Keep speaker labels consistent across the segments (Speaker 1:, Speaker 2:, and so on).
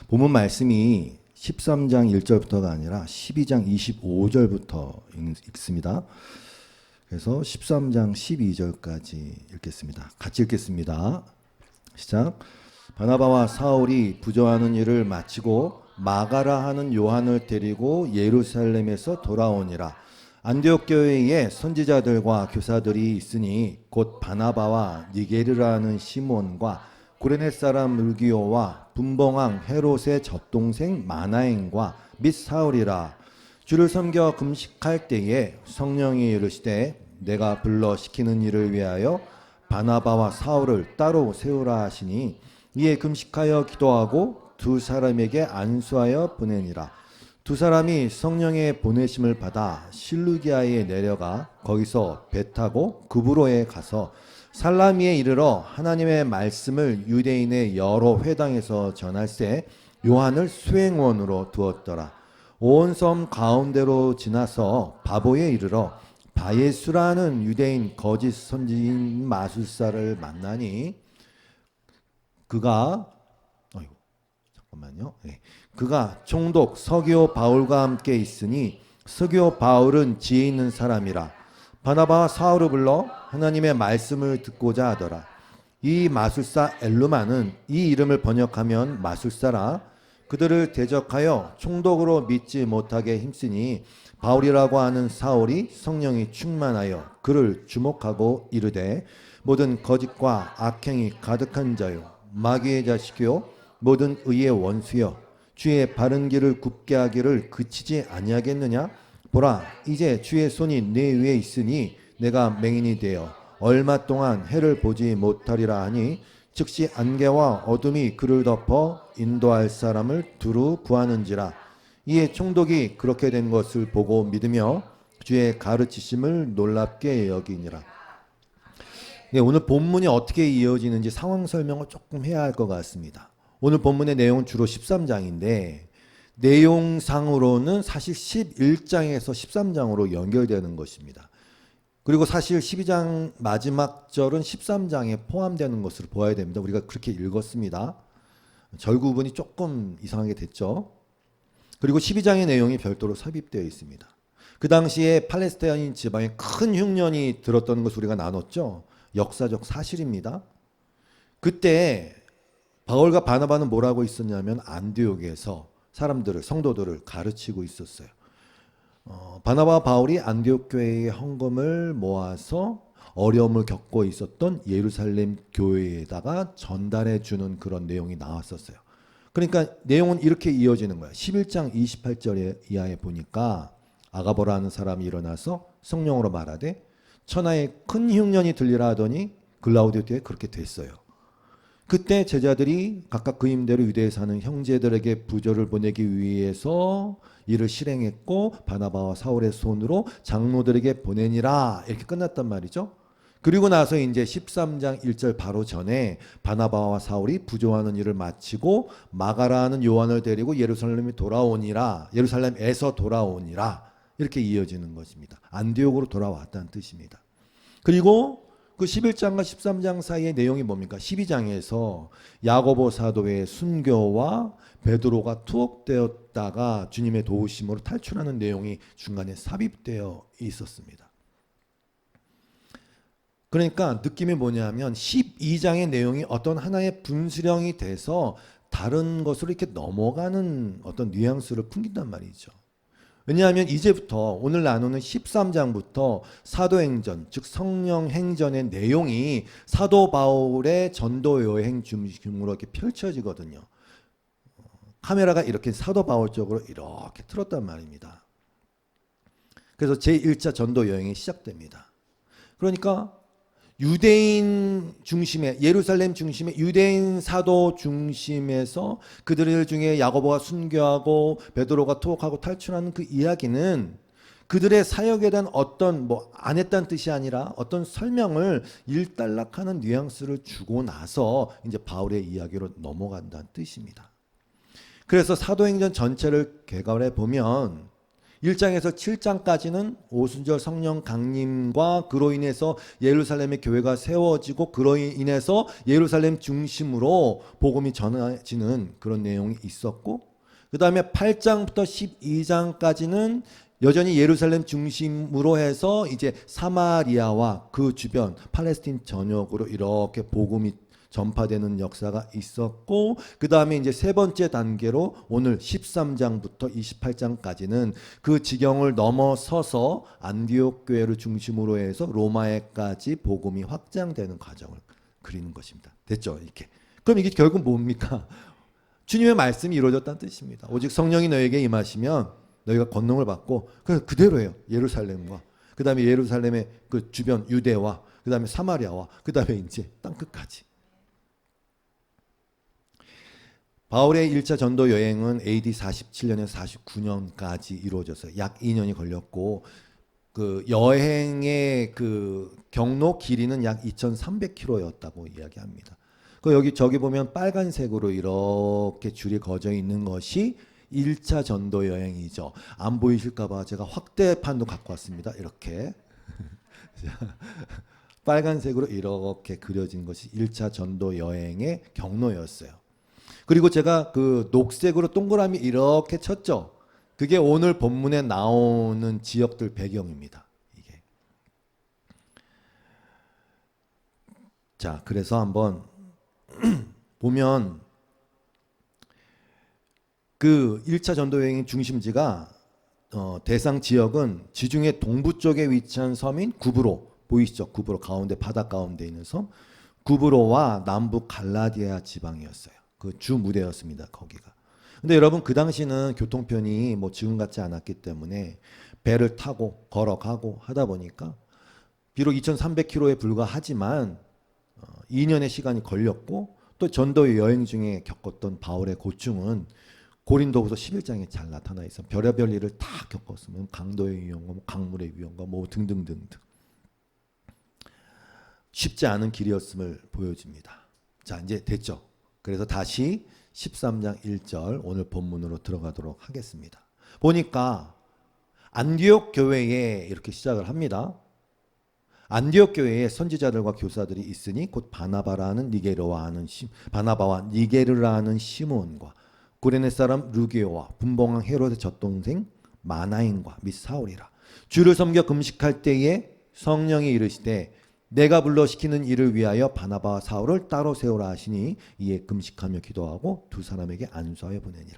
Speaker 1: 본문 말씀이 13장 1절부터가 아니라 12장 25절부터 읽습니다. 그래서 13장 12절까지 읽겠습니다. 같이 읽겠습니다. 시작. 바나바와 사울이 부조하는 일을 마치고 마가라 하는 요한을 데리고 예루살렘에서 돌아오니라. 안디옥 교회에 선지자들과 교사들이 있으니 곧 바나바와 니게르라는 시몬과 구레네 사람 물기오와 분봉왕 헤롯의 젖동생 마나엔과 및 사울이라. 주를 섬겨 금식할 때에 성령이 이르시되 내가 불러 시키는 일을 위하여 바나바와 사울을 따로 세우라 하시니 이에 금식하여 기도하고 두 사람에게 안수하여 보내니라. 두 사람이 성령의 보내심을 받아 실루기아에 내려가 거기서 배 타고 구브로에 가서 살라미에 이르러 하나님의 말씀을 유대인의 여러 회당에서 전할세 요한을 수행원으로 두었더라. 온 섬 가운데로 지나서 바보에 이르러 바예수라는 유대인 거짓 선지인 마술사를 만나니 그가 그가 총독 서기오 바울과 함께 있으니 서기오 바울은 지혜 있는 사람이라. 바나바와 사울을 불러 하나님의 말씀을 듣고자 하더라. 이 마술사 엘루마는 이 이름을 번역하면 마술사라. 그들을 대적하여 총독으로 믿지 못하게 힘쓰니 바울이라고 하는 사울이 성령이 충만하여 그를 주목하고 이르되 모든 거짓과 악행이 가득한 자요 마귀의 자식이요 모든 의의 원수여 주의 바른 길을 굽게 하기를 그치지 아니하겠느냐. 보라 이제 주의 손이 내 위에 있으니 내가 맹인이 되어 얼마 동안 해를 보지 못하리라 하니 즉시 안개와 어둠이 그를 덮어 인도할 사람을 두루 구하는지라. 이에 총독이 그렇게 된 것을 보고 믿으며 주의 가르치심을 놀랍게 여기니라. 네, 오늘 본문이 어떻게 이어지는지 상황 설명을 조금 해야 할 것 같습니다. 오늘 본문의 내용은 주로 13장인데 내용상으로는 사실 11장에서 13장으로 연결되는 것입니다. 그리고 사실 12장 마지막 절은 13장에 포함되는 것으로 보아야 됩니다. 우리가 그렇게 읽었습니다. 절 구분이 조금 이상하게 됐죠. 그리고 12장의 내용이 별도로 삽입되어 있습니다. 그 당시에 팔레스타인 지방에 큰 흉년이 들었던 것을 우리가 나눴죠. 역사적 사실입니다. 그때 바울과 바나바는 뭐라고 있었냐면 안디옥에서 사람들을 성도들을 가르치고 있었어요. 바나바와 바울이 안디옥 교회의 헌금을 모아서 어려움을 겪고 있었던 예루살렘 교회에다가 전달해 주는 그런 내용이 나왔었어요. 그러니까 내용은 이렇게 이어지는 거야. 11장 28절 이하에 보니까 아가보라는 사람이 일어나서 성령으로 말하되 천하에 큰 흉년이 들리라 하더니 글라우디오에 그렇게 됐어요. 그때 제자들이 각각 그 임대로 유대에 사는 형제들에게 부조를 보내기 위해서 이를 실행했고 바나바와 사울의 손으로 장로들에게 보내니라 이렇게 끝났단 말이죠. 그리고 나서 이제 13장 1절 바로 전에 바나바와 사울이 부조하는 일을 마치고 마가라는 요한을 데리고 예루살렘에 돌아오니라. 예루살렘에서 돌아오니라. 이렇게 이어지는 것입니다. 안디옥으로 돌아왔다는 뜻입니다. 그리고 그 11장과 13장 사이의 내용이 뭡니까? 12장에서 야고보 사도의 순교와 베드로가 투옥되었다가 주님의 도우심으로 탈출하는 내용이 중간에 삽입되어 있었습니다. 그러니까 느낌이 뭐냐면 12장의 내용이 어떤 하나의 분수령이 돼서 다른 것으로 이렇게 넘어가는 어떤 뉘앙스를 풍긴단 말이죠. 왜냐하면 이제부터 오늘 나누는 13장부터 사도행전, 즉 성령행전의 내용이 사도 바울의 전도 여행 중심으로 이렇게 펼쳐지거든요. 카메라가 이렇게 사도 바울 쪽으로 이렇게 틀었단 말입니다. 그래서 제1차 전도 여행이 시작됩니다. 그러니까 유대인 중심의 예루살렘 중심의 유대인 사도 중심에서 그들 중에 야고보가 순교하고 베드로가 투옥하고 탈출하는 그 이야기는 그들의 사역에 대한 어떤 안 했다는 뜻이 아니라 어떤 설명을 일단락하는 뉘앙스를 주고 나서 이제 바울의 이야기로 넘어간다는 뜻입니다. 그래서 사도행전 전체를 개괄해 보면 1장에서 7장까지는 오순절 성령 강림과 그로 인해서 예루살렘의 교회가 세워지고 그로 인해서 예루살렘 중심으로 복음이 전해지는 그런 내용이 있었고, 그 다음에 8장부터 12장까지는 여전히 예루살렘 중심으로 해서 이제 사마리아와 그 주변 팔레스틴 전역으로 이렇게 복음이 전파되는 역사가 있었고, 그 다음에 이제 세 번째 단계로 오늘 13장부터 28장까지는 그 지경을 넘어서서 안디옥 교회를 중심으로 해서 로마에까지 복음이 확장되는 과정을 그리는 것입니다. 됐죠? 이렇게. 그럼 이게 결국 뭡니까? 주님의 말씀이 이루어졌다는 뜻입니다. 오직 성령이 너에게 임하시면 너희가 권능을 받고, 그래서 그대로예요. 예루살렘과 그 다음에 예루살렘의 그 주변 유대와 그 다음에 사마리아와 그 다음에 이제 땅끝까지. 바울의 1차 전도 여행은 AD 47년에서 49년까지 이루어졌어요. 약 2년이 걸렸고, 그 여행의 그 경로 길이는 약 2,300km였다고 이야기합니다. 그 여기 저기 보면 빨간색으로 이렇게 줄이 그어져 있는 것이 1차 전도 여행이죠. 안 보이실까봐 제가 확대판도 갖고 왔습니다. 이렇게 빨간색으로 이렇게 그려진 것이 1차 전도 여행의 경로였어요. 그리고 제가 그 녹색으로 동그라미 이렇게 쳤죠. 그게 오늘 본문에 나오는 지역들 배경입니다. 이게. 자, 그래서 한번 보면 그 1차 전도 여행의 중심지가 대상 지역은 지중해 동부 쪽에 위치한 섬인 구브로, 보이시죠? 구브로 가운데, 바다 가운데 있는 섬 구브로와 남부 갈라디아 지방이었어요. 그 주 무대였습니다. 거기가. 근데 여러분 그 당시는 교통편이 뭐 지금 같지 않았기 때문에 배를 타고 걸어가고 하다 보니까 비록 2,300km에 불과하지만 2년의 시간이 걸렸고, 또 전도 여행 중에 겪었던 바울의 고충은 고린도후서 11장에 잘 나타나 있어. 별의별 일을 다 겪었으면 강도의 위험과 강물의 위험과 뭐 등등등등 쉽지 않은 길이었음을 보여줍니다. 자, 이제 됐죠. 그래서 다시 13장 1절 오늘 본문으로 들어가도록 하겠습니다. 보니까 안디옥 교회에 이렇게 시작을 합니다. 안디옥 교회에 선지자들과 교사들이 있으니 곧 바나바와 니게르라는 시몬과 구레네 사람 루기오와 분봉왕 헤롯의 젖동생 마나인과 및 사울이라. 주를 섬겨 금식할 때에 성령이 이르시되 내가 불러 시키는 일을 위하여 바나바와 사울을 따로 세우라 하시니 이에 금식하며 기도하고 두 사람에게 안수하여 보내니라.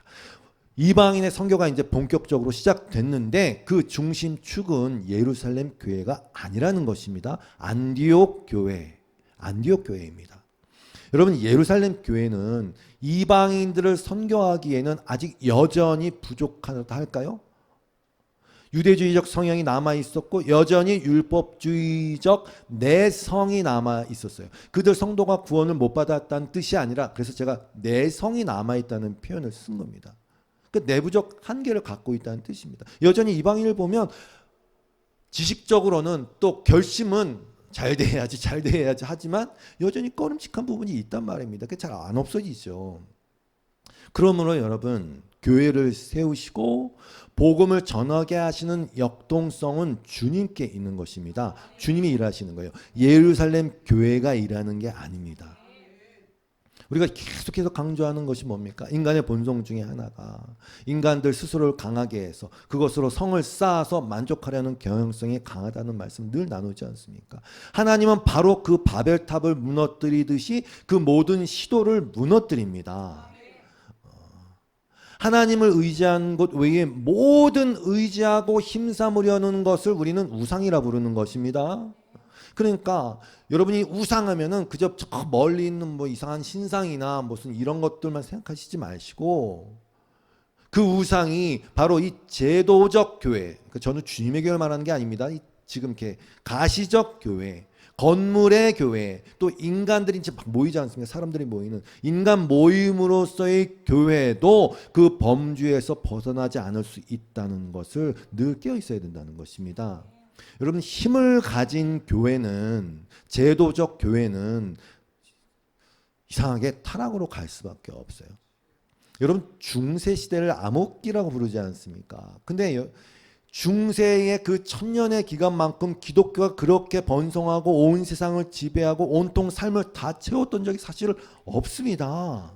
Speaker 1: 이방인의 선교가 이제 본격적으로 시작됐는데 그 중심축은 예루살렘 교회가 아니라는 것입니다. 안디옥 교회입니다. 여러분, 예루살렘 교회는 이방인들을 선교하기에는 아직 여전히 부족하다 할까요? 유대주의적 성향이 남아 있었고 여전히 율법주의적 내성이 남아 있었어요. 그들 성도가 구원을 못 받았다는 뜻이 아니라, 그래서 제가 내성이 남아 있다는 표현을 쓴 겁니다. 그 내부적 한계를 갖고 있다는 뜻입니다. 여전히 이방인을 보면 지식적으로는 또 결심은 잘 돼야지 하지만 여전히 꺼림칙한 부분이 있단 말입니다. 그게 잘 안 없어지죠. 그러므로 여러분, 교회를 세우시고 복음을 전하게 하시는 역동성은 주님께 있는 것입니다. 주님이 일하시는 거예요. 예루살렘 교회가 일하는 게 아닙니다. 우리가 계속해서 강조하는 것이 뭡니까? 인간의 본성 중에 하나가 인간들 스스로를 강하게 해서 그것으로 성을 쌓아서 만족하려는 경향성이 강하다는 말씀 늘 나누지 않습니까? 하나님은 바로 그 바벨탑을 무너뜨리듯이 그 모든 시도를 무너뜨립니다. 하나님을 의지한 것 외에 모든 의지하고 힘삼으려는 것을 우리는 우상이라 부르는 것입니다. 그러니까 여러분이 우상하면은 그저 저 멀리 있는 뭐 이상한 신상이나 무슨 이런 것들만 생각하시지 마시고, 그 우상이 바로 이 제도적 교회, 저는 주님의 교회를 말하는 게 아닙니다. 지금 이렇게 가시적 교회, 건물의 교회, 또 인간들이 이제 막 모이지 않습니까? 사람들이 모이는 인간 모임으로서의 교회도 그 범주에서 벗어나지 않을 수 있다는 것을 늘 깨어 있어야 된다는 것입니다. 여러분, 힘을 가진 교회는, 제도적 교회는 이상하게 타락으로 갈 수밖에 없어요. 여러분, 중세 시대를 암흑기라고 부르지 않습니까? 근데 중세의 그 천년의 기간만큼 기독교가 그렇게 번성하고 온 세상을 지배하고 온통 삶을 다 채웠던 적이 사실 없습니다.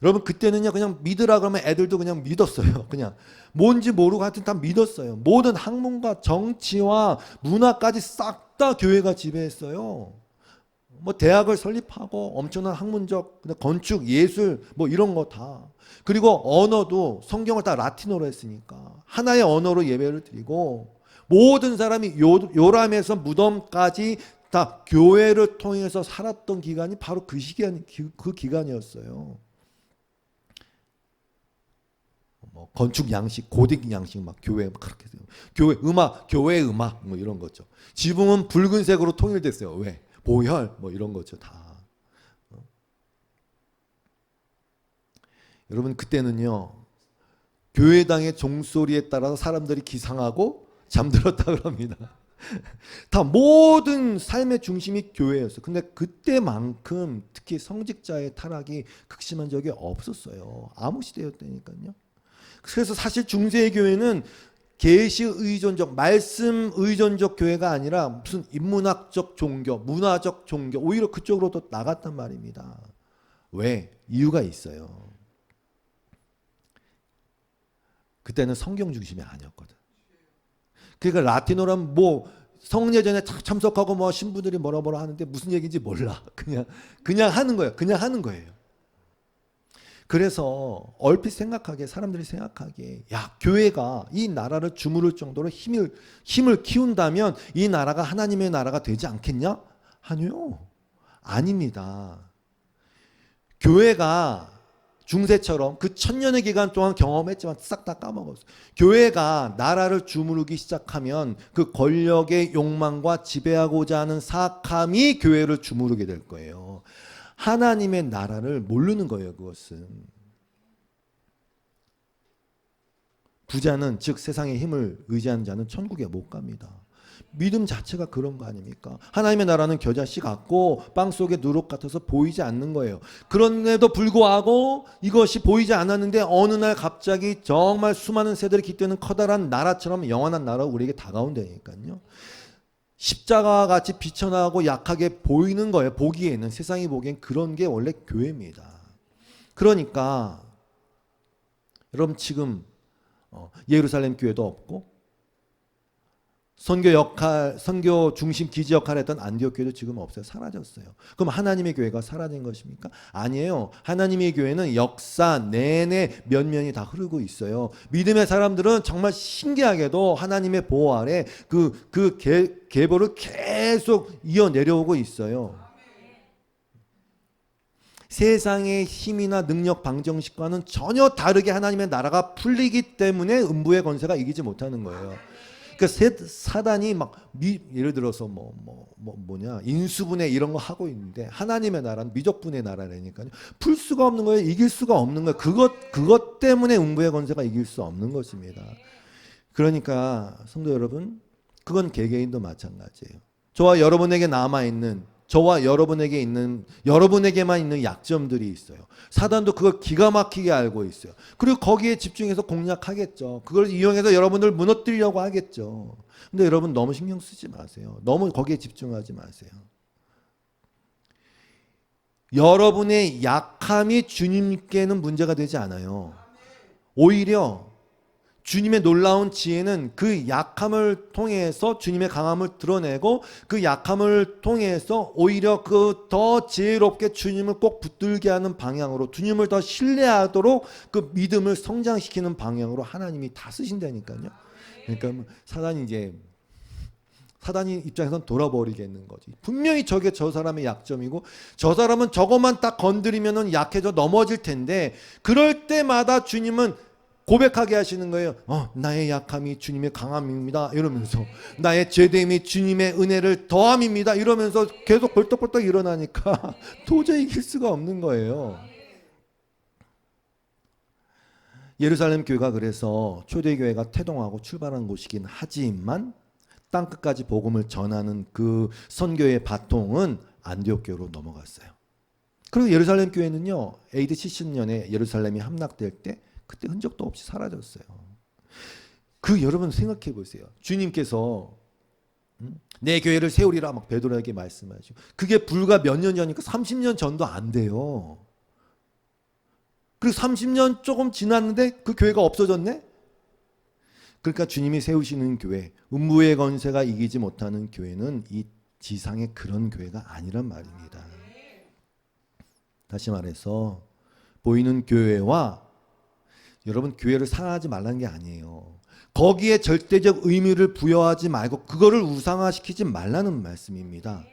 Speaker 1: 여러분 그때는요 그냥 믿으라 그러면 애들도 그냥 믿었어요. 그냥 뭔지 모르고 하여튼 다 믿었어요. 모든 학문과 정치와 문화까지 싹 다 교회가 지배했어요. 뭐 대학을 설립하고 엄청난 학문적 건축 예술 뭐 이런 거 다. 그리고 언어도 성경을 다 라틴어로 했으니까 하나의 언어로 예배를 드리고 모든 사람이 요람에서 무덤까지 다 교회를 통해서 살았던 기간이 바로 그 시간 그 기간이었어요. 뭐 건축 양식, 고딕 양식 막 교회 막 그렇게 교회 음악 뭐 이런 거죠. 지붕은 붉은색으로 통일됐어요. 왜? 보혈 뭐 이런 거죠 다. 여러분 그때는요 교회당의 종소리에 따라서 사람들이 기상하고 잠들었다 그럽니다. 다 모든 삶의 중심이 교회였어요. 근데 그때만큼 특히 성직자의 타락이 극심한 적이 없었어요. 아무 시대였다니까요. 그래서 사실 중세의 교회는 계시 의존적, 말씀 의존적 교회가 아니라 무슨 인문학적 종교, 문화적 종교 오히려 그쪽으로 더 나갔단 말입니다. 왜? 이유가 있어요. 그때는 성경 중심이 아니었거든. 그러니까 라틴어라면 뭐 성례전에 참석하고 뭐 신부들이 뭐라 하는데 무슨 얘기인지 몰라. 그냥 하는 거예요. 그냥 하는 거예요. 그래서 얼핏 생각하기에 사람들이 생각하기에 야 교회가 이 나라를 주무를 정도로 힘을 키운다면 이 나라가 하나님의 나라가 되지 않겠냐? 아니요. 아닙니다. 교회가 중세처럼 그 천년의 기간 동안 경험했지만 싹 다 까먹었어요. 교회가 나라를 주무르기 시작하면 그 권력의 욕망과 지배하고자 하는 사악함이 교회를 주무르게 될 거예요. 하나님의 나라를 모르는 거예요. 그것은. 부자는 즉 세상의 힘을 의지하는 자는 천국에 못 갑니다. 믿음 자체가 그런 거 아닙니까? 하나님의 나라는 겨자씨 같고 빵 속에 누룩 같아서 보이지 않는 거예요. 그런데도 불구하고 이것이 보이지 않았는데 어느 날 갑자기 정말 수많은 새들이 깃드는 커다란 나라처럼 영원한 나라가 우리에게 다가온다니까요. 십자가 같이 비쳐나가고 약하게 보이는 거예요. 보기에는 세상이 보기엔 그런 게 원래 교회입니다. 그러니까 여러분 지금 예루살렘 교회도 없고 선교 중심 기지 역할을 했던 안디옥 교회도 지금 없어요. 사라졌어요. 그럼 하나님의 교회가 사라진 것입니까? 아니에요. 하나님의 교회는 역사 내내 면면이 다 흐르고 있어요. 믿음의 사람들은 정말 신기하게도 하나님의 보호 아래 그 계보를 계속 이어 내려오고 있어요. 세상의 힘이나 능력 방정식과는 전혀 다르게 하나님의 나라가 풀리기 때문에 음부의 권세가 이기지 못하는 거예요. 그러니까 사단이 막 예를 들어서 뭐냐 인수분해 이런 거 하고 있는데 하나님의 나라는 미적분의 나라라니까요. 풀 수가 없는 거예요. 이길 수가 없는 거예요. 그것 때문에 음부의 권세가 이길 수 없는 것입니다. 그러니까 성도 여러분, 그건 개개인도 마찬가지예요. 저와 여러분에게만 있는 약점들이 있어요. 사단도 그걸 기가 막히게 알고 있어요. 그리고 거기에 집중해서 공략하겠죠. 그걸 이용해서 여러분들 무너뜨리려고 하겠죠. 근데 여러분 너무 신경 쓰지 마세요. 너무 거기에 집중하지 마세요. 여러분의 약함이 주님께는 문제가 되지 않아요. 오히려 주님의 놀라운 지혜는 그 약함을 통해서 주님의 강함을 드러내고 그 약함을 통해서 오히려 그 더 지혜롭게 주님을 꼭 붙들게 하는 방향으로 주님을 더 신뢰하도록 그 믿음을 성장시키는 방향으로 하나님이 다 쓰신다니까요. 그러니까 사단이 입장에서는 돌아버리겠는 거지. 분명히 저게 저 사람의 약점이고 저 사람은 저것만 딱 건드리면은 약해져 넘어질 텐데 그럴 때마다 주님은 고백하게 하시는 거예요. 나의 약함이 주님의 강함입니다. 이러면서 나의 죄됨이 주님의 은혜를 더함입니다. 이러면서 계속 벌떡벌떡 일어나니까 도저히 이길 수가 없는 거예요. 예루살렘 교회가 그래서 초대교회가 태동하고 출발한 곳이긴 하지만 땅끝까지 복음을 전하는 그 선교의 바통은 안디옥 교회로 넘어갔어요. 그리고 예루살렘 교회는요. AD 70년에 예루살렘이 함락될 때 그때 흔적도 없이 사라졌어요. 그 여러분 생각해 보세요. 주님께서 내 교회를 세우리라 막 베드로에게 말씀하시고, 그게 불과 몇 년 전이니까 30년 전도 안 돼요. 그리고 30년 조금 지났는데 그 교회가 없어졌네? 그러니까 주님이 세우시는 교회, 음부의 권세가 이기지 못하는 교회는 이 지상의 그런 교회가 아니란 말입니다. 다시 말해서 보이는 교회와 여러분 교회를 사랑하지 말라는 게 아니에요. 거기에 절대적 의미를 부여하지 말고 그거를 우상화시키지 말라는 말씀입니다.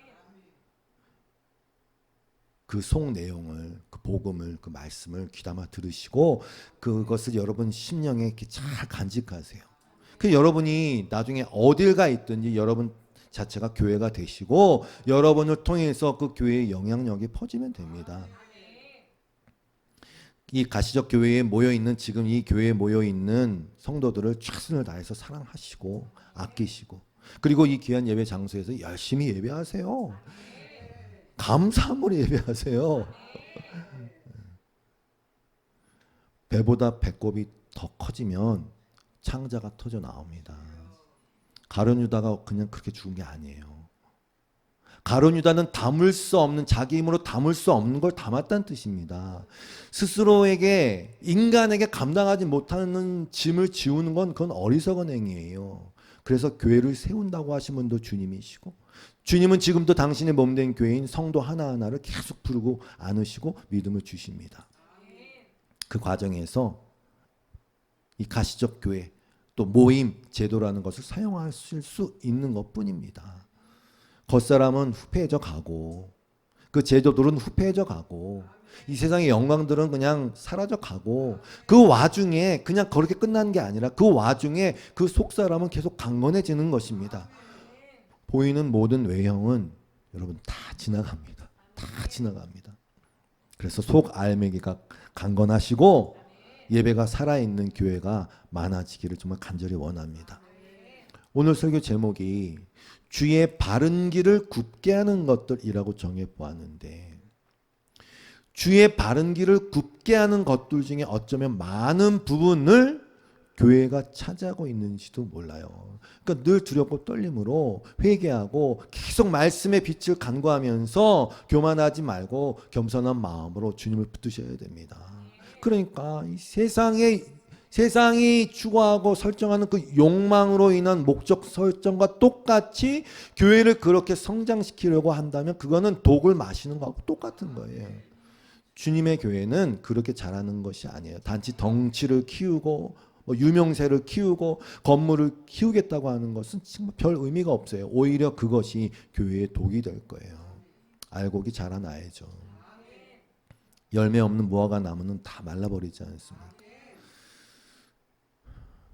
Speaker 1: 그 속 내용을, 그 복음을, 그 말씀을 귀담아 들으시고 그것을 여러분 심령에 이렇게 잘 간직하세요. 그 여러분이 나중에 어딜 가 있든지 여러분 자체가 교회가 되시고 여러분을 통해서 그 교회의 영향력이 퍼지면 됩니다. 이 가시적 교회에 모여있는, 지금 이 교회에 모여있는 성도들을 최선을 다해서 사랑하시고 아끼시고, 그리고 이 귀한 예배 장소에서 열심히 예배하세요. 감사함으로 예배하세요. 배보다 배꼽이 더 커지면 창자가 터져 나옵니다. 가룟 유다가 그냥 그렇게 죽은 게 아니에요. 가룟 유다는 담을 수 없는, 자기 힘으로 담을 수 없는 걸 담았다는 뜻입니다. 스스로에게, 인간에게 감당하지 못하는 짐을 지우는 건 그건 어리석은 행위예요. 그래서 교회를 세운다고 하신 분도 주님이시고, 주님은 지금도 당신의 몸된 교회인 성도 하나하나를 계속 부르고 안으시고 믿음을 주십니다. 그 과정에서 이 가시적 교회, 또 모임, 제도라는 것을 사용하실 수 있는 것뿐입니다. 겉사람은 후패해져 가고, 그 제도들은 후패해져 가고, 이 세상의 영광들은 그냥 사라져 가고, 그 와중에 그냥 그렇게 끝나는 게 아니라 그 와중에 그 속사람은 계속 강건해지는 것입니다. 보이는 모든 외형은 여러분 다 지나갑니다. 다 지나갑니다. 그래서 속 알매기가 강건하시고 예배가 살아있는 교회가 많아지기를 정말 간절히 원합니다. 오늘 설교 제목이 주의 바른 길을 굽게 하는 것들이라고 정해 보았는데, 주의 바른 길을 굽게 하는 것들 중에 어쩌면 많은 부분을 교회가 차지하고 있는지도 몰라요. 그러니까 늘 두렵고 떨림으로 회개하고 계속 말씀의 빛을 간구하면서 교만하지 말고 겸손한 마음으로 주님을 붙드셔야 됩니다. 그러니까 이 세상이 추구하고 설정하는 그 욕망으로 인한 목적 설정과 똑같이 교회를 그렇게 성장시키려고 한다면 그거는 독을 마시는 거하고 똑같은 거예요. 주님의 교회는 그렇게 잘하는 것이 아니에요. 단지 덩치를 키우고 유명세를 키우고 건물을 키우겠다고 하는 것은 정말 별 의미가 없어요. 오히려 그것이 교회의 독이 될 거예요. 알곡이 자라나야죠. 열매 없는 무화과 나무는 다 말라버리지 않습니까?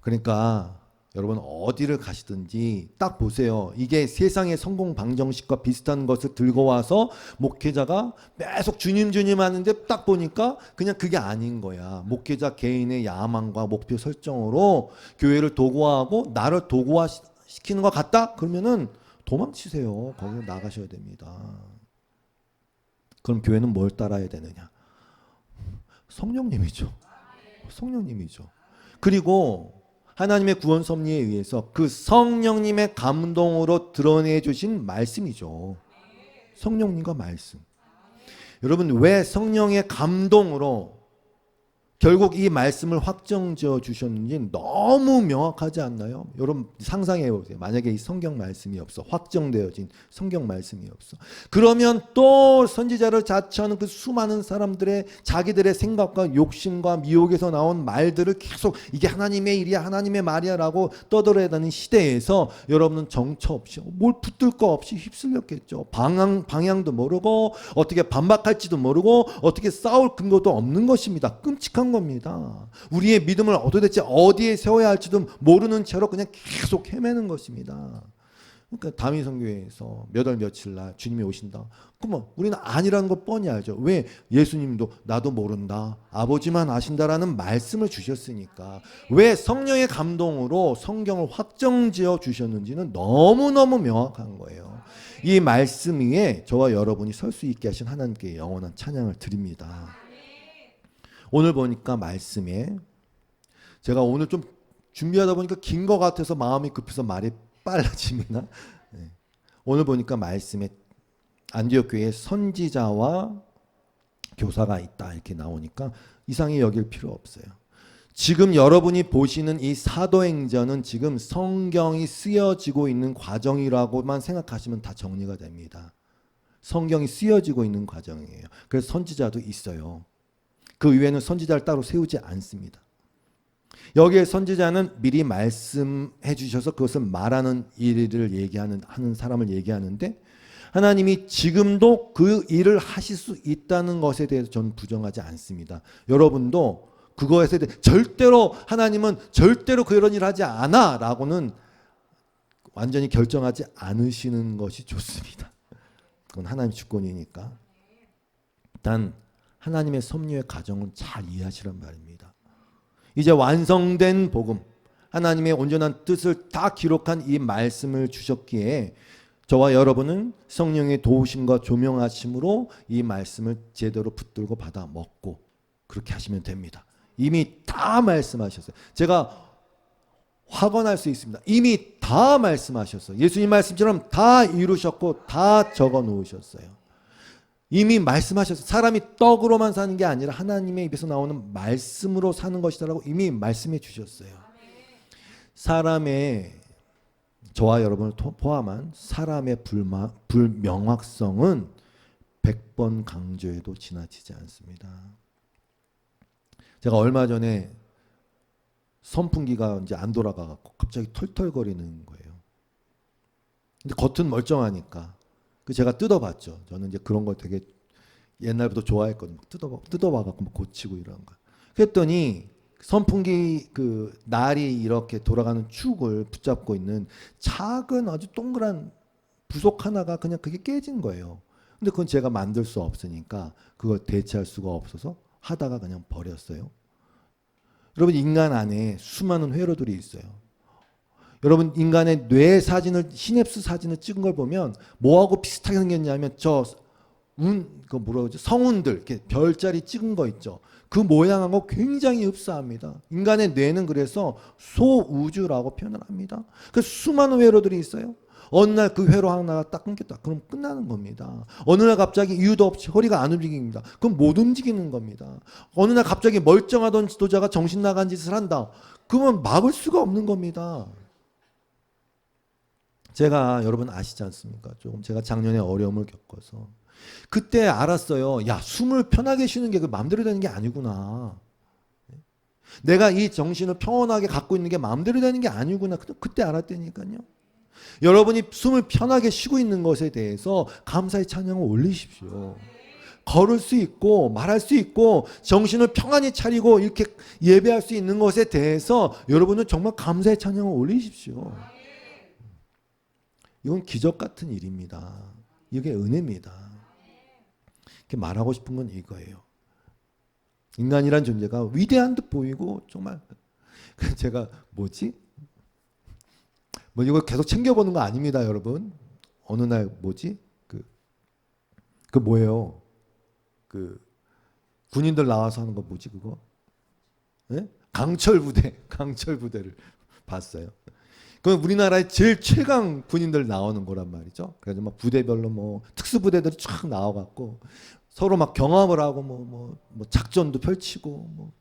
Speaker 1: 그러니까 여러분 어디를 가시든지 딱 보세요. 이게 세상의 성공 방정식과 비슷한 것을 들고 와서 목회자가 계속 주님 하는데 딱 보니까 그냥 그게 아닌 거야. 목회자 개인의 야망과 목표 설정으로 교회를 도구화하고 나를 도구화시키는 것 같다? 그러면은 도망치세요. 거기로 나가셔야 됩니다. 그럼 교회는 뭘 따라야 되느냐? 성령님이죠. 성령님이죠. 그리고 하나님의 구원 섭리에 의해서 그 성령님의 감동으로 드러내 주신 말씀이죠. 성령님과 말씀. 여러분 왜 성령의 감동으로 결국 이 말씀을 확정지어 주셨는지 너무 명확하지 않나요? 여러분 상상해 보세요. 만약에 이 성경 말씀이 없어, 확정되어진 성경 말씀이 없어, 그러면 또 선지자를 자처하는 그 수많은 사람들의 자기들의 생각과 욕심과 미혹에서 나온 말들을 계속 이게 하나님의 일이야, 하나님의 말이야 라고 떠들어야 되는 시대에서 여러분은 정처 없이, 뭘 붙들 거 없이 휩쓸렸겠죠. 방향도 모르고 어떻게 반박할지도 모르고 어떻게 싸울 근거도 없는 것입니다. 끔찍한 겁니다. 우리의 믿음을 도대체 어디에 세워야 할지도 모르는 채로 그냥 계속 헤매는 것입니다. 그러니까 다미 선교회에서 몇 월 며칠 날 주님이 오신다. 그러면 우리는 아니라는 거 뻔히 알죠. 왜? 예수님도 나도 모른다, 아버지만 아신다라는 말씀을 주셨으니까. 왜 성령의 감동으로 성경을 확정지어 주셨는지는 너무너무 명확한 거예요. 이 말씀 위에 저와 여러분이 설 수 있게 하신 하나님께 영원한 찬양을 드립니다. 오늘 보니까 말씀에 제가 오늘 좀 준비하다 보니까 긴 것 같아서 마음이 급해서 말이 빨라집니다. 네. 오늘 보니까 말씀에 안디옥 교회에 선지자와 교사가 있다 이렇게 나오니까 이상히 여길 필요 없어요. 지금 여러분이 보시는 이 사도행전은 지금 성경이 쓰여지고 있는 과정이라고만 생각하시면 다 정리가 됩니다. 성경이 쓰여지고 있는 과정이에요. 그래서 선지자도 있어요. 그 이외에는 선지자를 따로 세우지 않습니다. 여기에 선지자는 미리 말씀해 주셔서 그것을 말하는 일을 하는 사람을 얘기하는데, 하나님이 지금도 그 일을 하실 수 있다는 것에 대해서 저는 부정하지 않습니다. 여러분도 그것에 대해 절대로 하나님은 절대로 그런 일을 하지 않아 라고는 완전히 결정하지 않으시는 것이 좋습니다. 그건 하나님의 주권이니까. 단 하나님의 섭리의 가정은 잘 이해하시란 말입니다. 이제 완성된 복음, 하나님의 온전한 뜻을 다 기록한 이 말씀을 주셨기에 저와 여러분은 성령의 도우심과 조명하심으로 이 말씀을 제대로 붙들고 받아 먹고 그렇게 하시면 됩니다. 이미 다 말씀하셨어요. 제가 확언할 수 있습니다. 이미 다 말씀하셨어요. 예수님 말씀처럼 다 이루셨고 다 적어 놓으셨어요. 이미 말씀하셨어요. 사람이 떡으로만 사는 게 아니라 하나님의 입에서 나오는 말씀으로 사는 것이다라고 이미 말씀해 주셨어요. 사람의, 저와 여러분을 포함한 사람의 불명확성은 100번 강조해도 지나치지 않습니다. 제가 얼마 전에 선풍기가 이제 안 돌아가갖고 갑자기 털털거리는 거예요. 근데 겉은 멀쩡하니까 제가 뜯어봤죠. 저는 이제 그런 거 되게 옛날부터 좋아했거든요. 뜯어봐갖고 고치고 이런 거. 그랬더니 선풍기 그 날이 이렇게 돌아가는 축을 붙잡고 있는 작은 아주 동그란 부속 하나가 그냥 그게 깨진 거예요. 근데 그건 제가 만들 수 없으니까 그걸 대체할 수가 없어서 하다가 그냥 버렸어요. 여러분, 인간 안에 수많은 회로들이 있어요. 여러분, 인간의 뇌 사진을, 시냅스 사진을 찍은 걸 보면 뭐하고 비슷하게 생겼냐면 그 뭐라고 그러죠? 성운들, 이렇게 별자리 찍은 거 있죠. 그 모양하고 굉장히 흡사합니다. 인간의 뇌는 그래서 소우주라고 표현을 합니다. 그래서 수많은 회로들이 있어요. 어느 날 그 회로 하나가 딱 끊겼다. 그럼 끝나는 겁니다. 어느 날 갑자기 이유도 없이 허리가 안 움직입니다. 그럼 못 움직이는 겁니다. 어느 날 갑자기 멀쩡하던 지도자가 정신 나간 짓을 한다. 그러면 막을 수가 없는 겁니다. 제가, 여러분 아시지 않습니까? 조금 제가 작년에 어려움을 겪어서 그때 알았어요. 야, 숨을 편하게 쉬는 게 그 마음대로 되는 게 아니구나. 내가 이 정신을 평온하게 갖고 있는 게 마음대로 되는 게 아니구나. 그때 알았다니까요. 여러분이 숨을 편하게 쉬고 있는 것에 대해서 감사의 찬양을 올리십시오. 걸을 수 있고 말할 수 있고 정신을 평안히 차리고 이렇게 예배할 수 있는 것에 대해서 여러분은 정말 감사의 찬양을 올리십시오. 이건 기적 같은 일입니다. 이게 은혜입니다. 이렇게 말하고 싶은 건 이거예요. 인간이란 존재가 위대한 듯 보이고 정말 제가 이거 계속 챙겨보는 거 아닙니다, 여러분. 어느 날 그 뭐예요? 그 군인들 나와서 하는 거 뭐지 그거? 네? 강철 부대를 봤어요. 그 우리나라의 제일 최강 군인들 나오는 거란 말이죠. 그래서 막 부대별로 뭐 특수부대들이 쫙 나와갖고 서로 막 경험을 하고 뭐 작전도 펼치고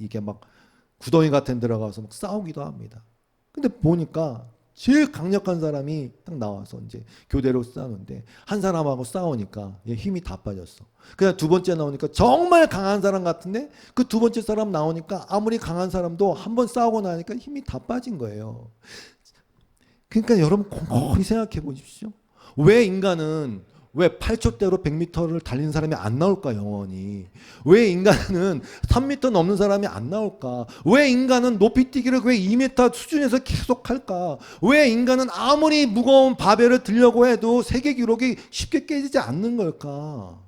Speaker 1: 이게 막 구덩이 같은 데 들어가서 막 싸우기도 합니다. 근데 보니까 제일 강력한 사람이 딱 나와서 이제 교대로 싸우는데 한 사람하고 싸우니까 얘 힘이 다 빠졌어. 그냥 두 번째 나오니까 정말 강한 사람 같은데 그 두 번째 사람 나오니까 아무리 강한 사람도 한 번 싸우고 나니까 힘이 다 빠진 거예요. 그러니까 여러분 곰곰이 생각해 보십시오. 왜 인간은 8초대로 100m를 달리는 사람이 안 나올까 영원히? 왜 인간은 3m 넘는 사람이 안 나올까? 왜 인간은 높이뛰기를 왜 2m 수준에서 계속 할까? 왜 인간은 아무리 무거운 바벨을 들려고 해도 세계 기록이 쉽게 깨지지 않는 걸까?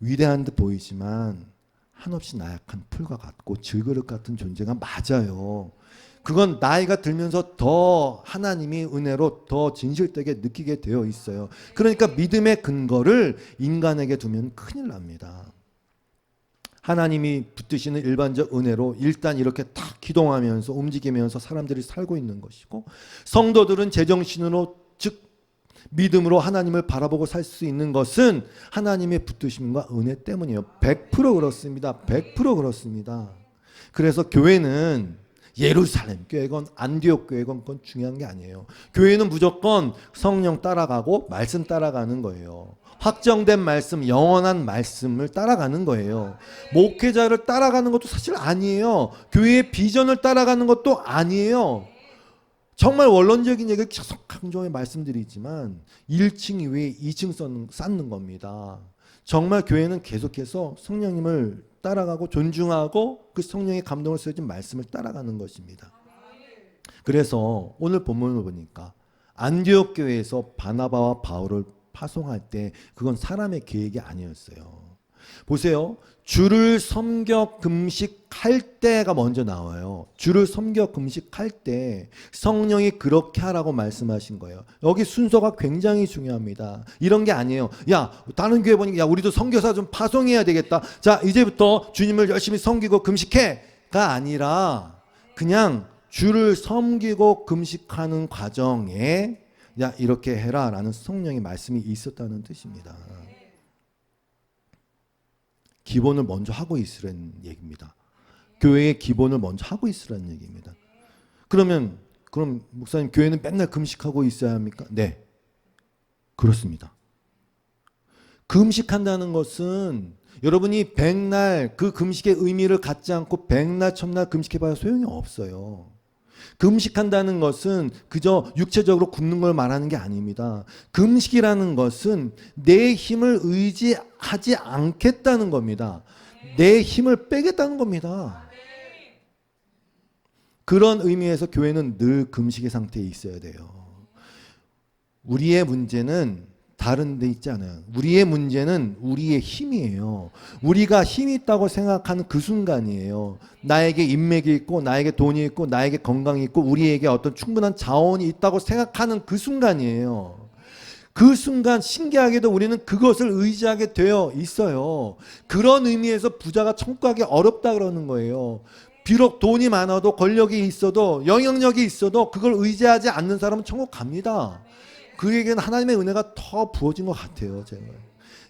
Speaker 1: 위대한 듯 보이지만 한없이 나약한 풀과 같고 질그릇 같은 존재가 맞아요. 그건 나이가 들면서 더 하나님이 은혜로 더 진실되게 느끼게 되어 있어요. 그러니까 믿음의 근거를 인간에게 두면 큰일 납니다. 하나님이 붙드시는 일반적 은혜로 일단 이렇게 딱 기동하면서 움직이면서 사람들이 살고 있는 것이고, 성도들은 제정신으로 즉 믿음으로 하나님을 바라보고 살 수 있는 것은 하나님의 붙드심과 은혜 때문이에요. 100% 그렇습니다. 100% 그렇습니다. 그래서 교회는 예루살렘 교회건 안디옥 교회건 그건 중요한 게 아니에요. 교회는 무조건 성령 따라가고 말씀 따라가는 거예요. 확정된 말씀, 영원한 말씀을 따라가는 거예요. 목회자를 따라가는 것도 사실 아니에요. 교회의 비전을 따라가는 것도 아니에요. 정말 원론적인 얘기를 계속 강조해 말씀드리지만 1층 이외에 2층 쌓는 겁니다. 정말 교회는 계속해서 성령님을 따라가고 존중하고 그 성령의 감동을 쓰여진 말씀을 따라가는 것입니다. 그래서 오늘 본문을 보니까 안디옥 교회에서 바나바와 바울을 파송할 때 그건 사람의 계획이 아니었어요. 보세요. 주를 섬겨 금식할 때가 먼저 나와요. 주를 섬겨 금식할 때 성령이 그렇게 하라고 말씀하신 거예요. 여기 순서가 굉장히 중요합니다. 이런 게 아니에요. 야, 다른 교회 보니까 야, 우리도 선교사 좀 파송해야 되겠다. 자, 이제부터 주님을 열심히 섬기고 금식해가 아니라 그냥 주를 섬기고 금식하는 과정에 야, 이렇게 해라라는 성령의 말씀이 있었다는 뜻입니다. 기본을 먼저 하고 있으라는 얘기입니다. 교회의 기본을 먼저 하고 있으라는 얘기입니다. 그럼 목사님 교회는 맨날 금식하고 있어야 합니까? 네, 그렇습니다. 금식한다는 것은 여러분이 백날 그 금식의 의미를 갖지 않고 백날 첫날 금식해봐야 소용이 없어요. 금식한다는 것은 그저 육체적으로 굶는 걸 말하는 게 아닙니다. 금식이라는 것은 내 힘을 의지하지 않겠다는 겁니다. 내 힘을 빼겠다는 겁니다. 그런 의미에서 교회는 늘 금식의 상태에 있어야 돼요. 우리의 문제는 다른 데 있지 않아요. 우리의 문제는 우리의 힘이에요. 우리가 힘이 있다고 생각하는 그 순간이에요. 나에게 인맥이 있고 나에게 돈이 있고 나에게 건강이 있고 우리에게 어떤 충분한 자원이 있다고 생각하는 그 순간이에요. 그 순간 신기하게도 우리는 그것을 의지하게 되어 있어요. 그런 의미에서 부자가 천국 가기 어렵다 그러는 거예요. 비록 돈이 많아도 권력이 있어도 영향력이 있어도 그걸 의지하지 않는 사람은 천국 갑니다. 그에게는 하나님의 은혜가 더 부어진 것 같아요. 제가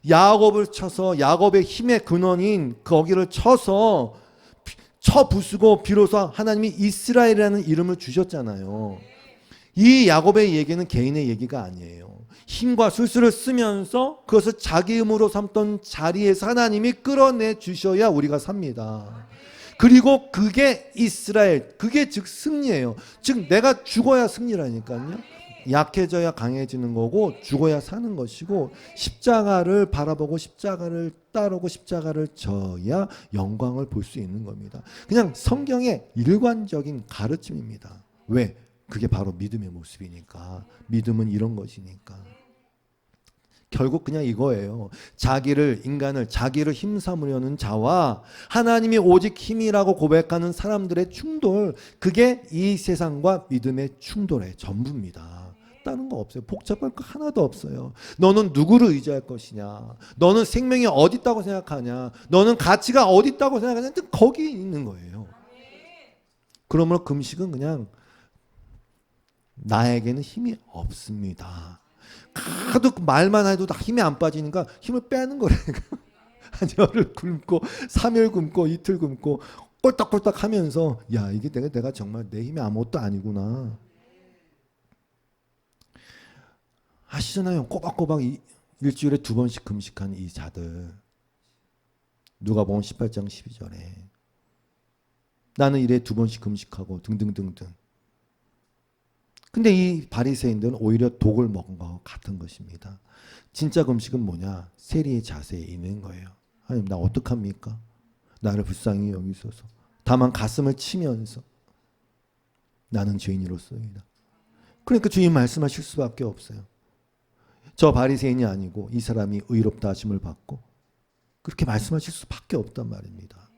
Speaker 1: 야곱을 쳐서 야곱의 힘의 근원인 거기를 쳐서 쳐 부수고 비로소 하나님이 이스라엘이라는 이름을 주셨잖아요. 이 야곱의 얘기는 개인의 얘기가 아니에요. 힘과 술수를 쓰면서 그것을 자기 힘으로 삼던 자리에서 하나님이 끌어내 주셔야 우리가 삽니다. 그리고 그게 이스라엘, 그게 즉 승리예요. 즉 내가 죽어야 승리라니까요. 약해져야 강해지는 거고 죽어야 사는 것이고 십자가를 바라보고 십자가를 따르고 십자가를 져야 영광을 볼 수 있는 겁니다. 그냥 성경의 일관적인 가르침입니다. 왜? 그게 바로 믿음의 모습이니까. 믿음은 이런 것이니까. 결국 그냥 이거예요. 인간을 자기를 힘삼으려는 자와 하나님이 오직 힘이라고 고백하는 사람들의 충돌, 그게 이 세상과 믿음의 충돌의 전부입니다. 다른 거 없어요. 복잡할 거 하나도 없어요. 너는 누구를 의지할 것이냐? 너는 생명이 어디 있다고 생각하냐? 너는 가치가 어디 있다고 생각하냐? 거기 있는 거예요. 그러므로 금식은 그냥 나에게는 힘이 없습니다. 하도 말만 해도 다 힘이 안 빠지니까 힘을 빼는 거라니까. 한 열흘 굶고 3일 굶고 이틀 굶고 꼴딱꼴딱 하면서 야, 이게 내가 정말 내 힘이 아무것도 아니구나. 아시잖아요. 꼬박꼬박 일주일에 2번씩 금식한 이 자들. 누가복음 18장 12절에 나는 일에 2번씩 금식하고 등등등등. 근데 이 바리새인들은 오히려 독을 먹은 것과 같은 것입니다. 진짜 금식은 뭐냐? 세리의 자세에 있는 거예요. 하나님 나 어떡합니까? 나를 불쌍히 여기소서. 다만 가슴을 치면서 나는 죄인이로소이다. 그러니까 주님 말씀하실 수밖에 없어요. 저 바리새인이 아니고 이 사람이 의롭다 하심을 받고 그렇게 말씀하실 수밖에 없단 말입니다.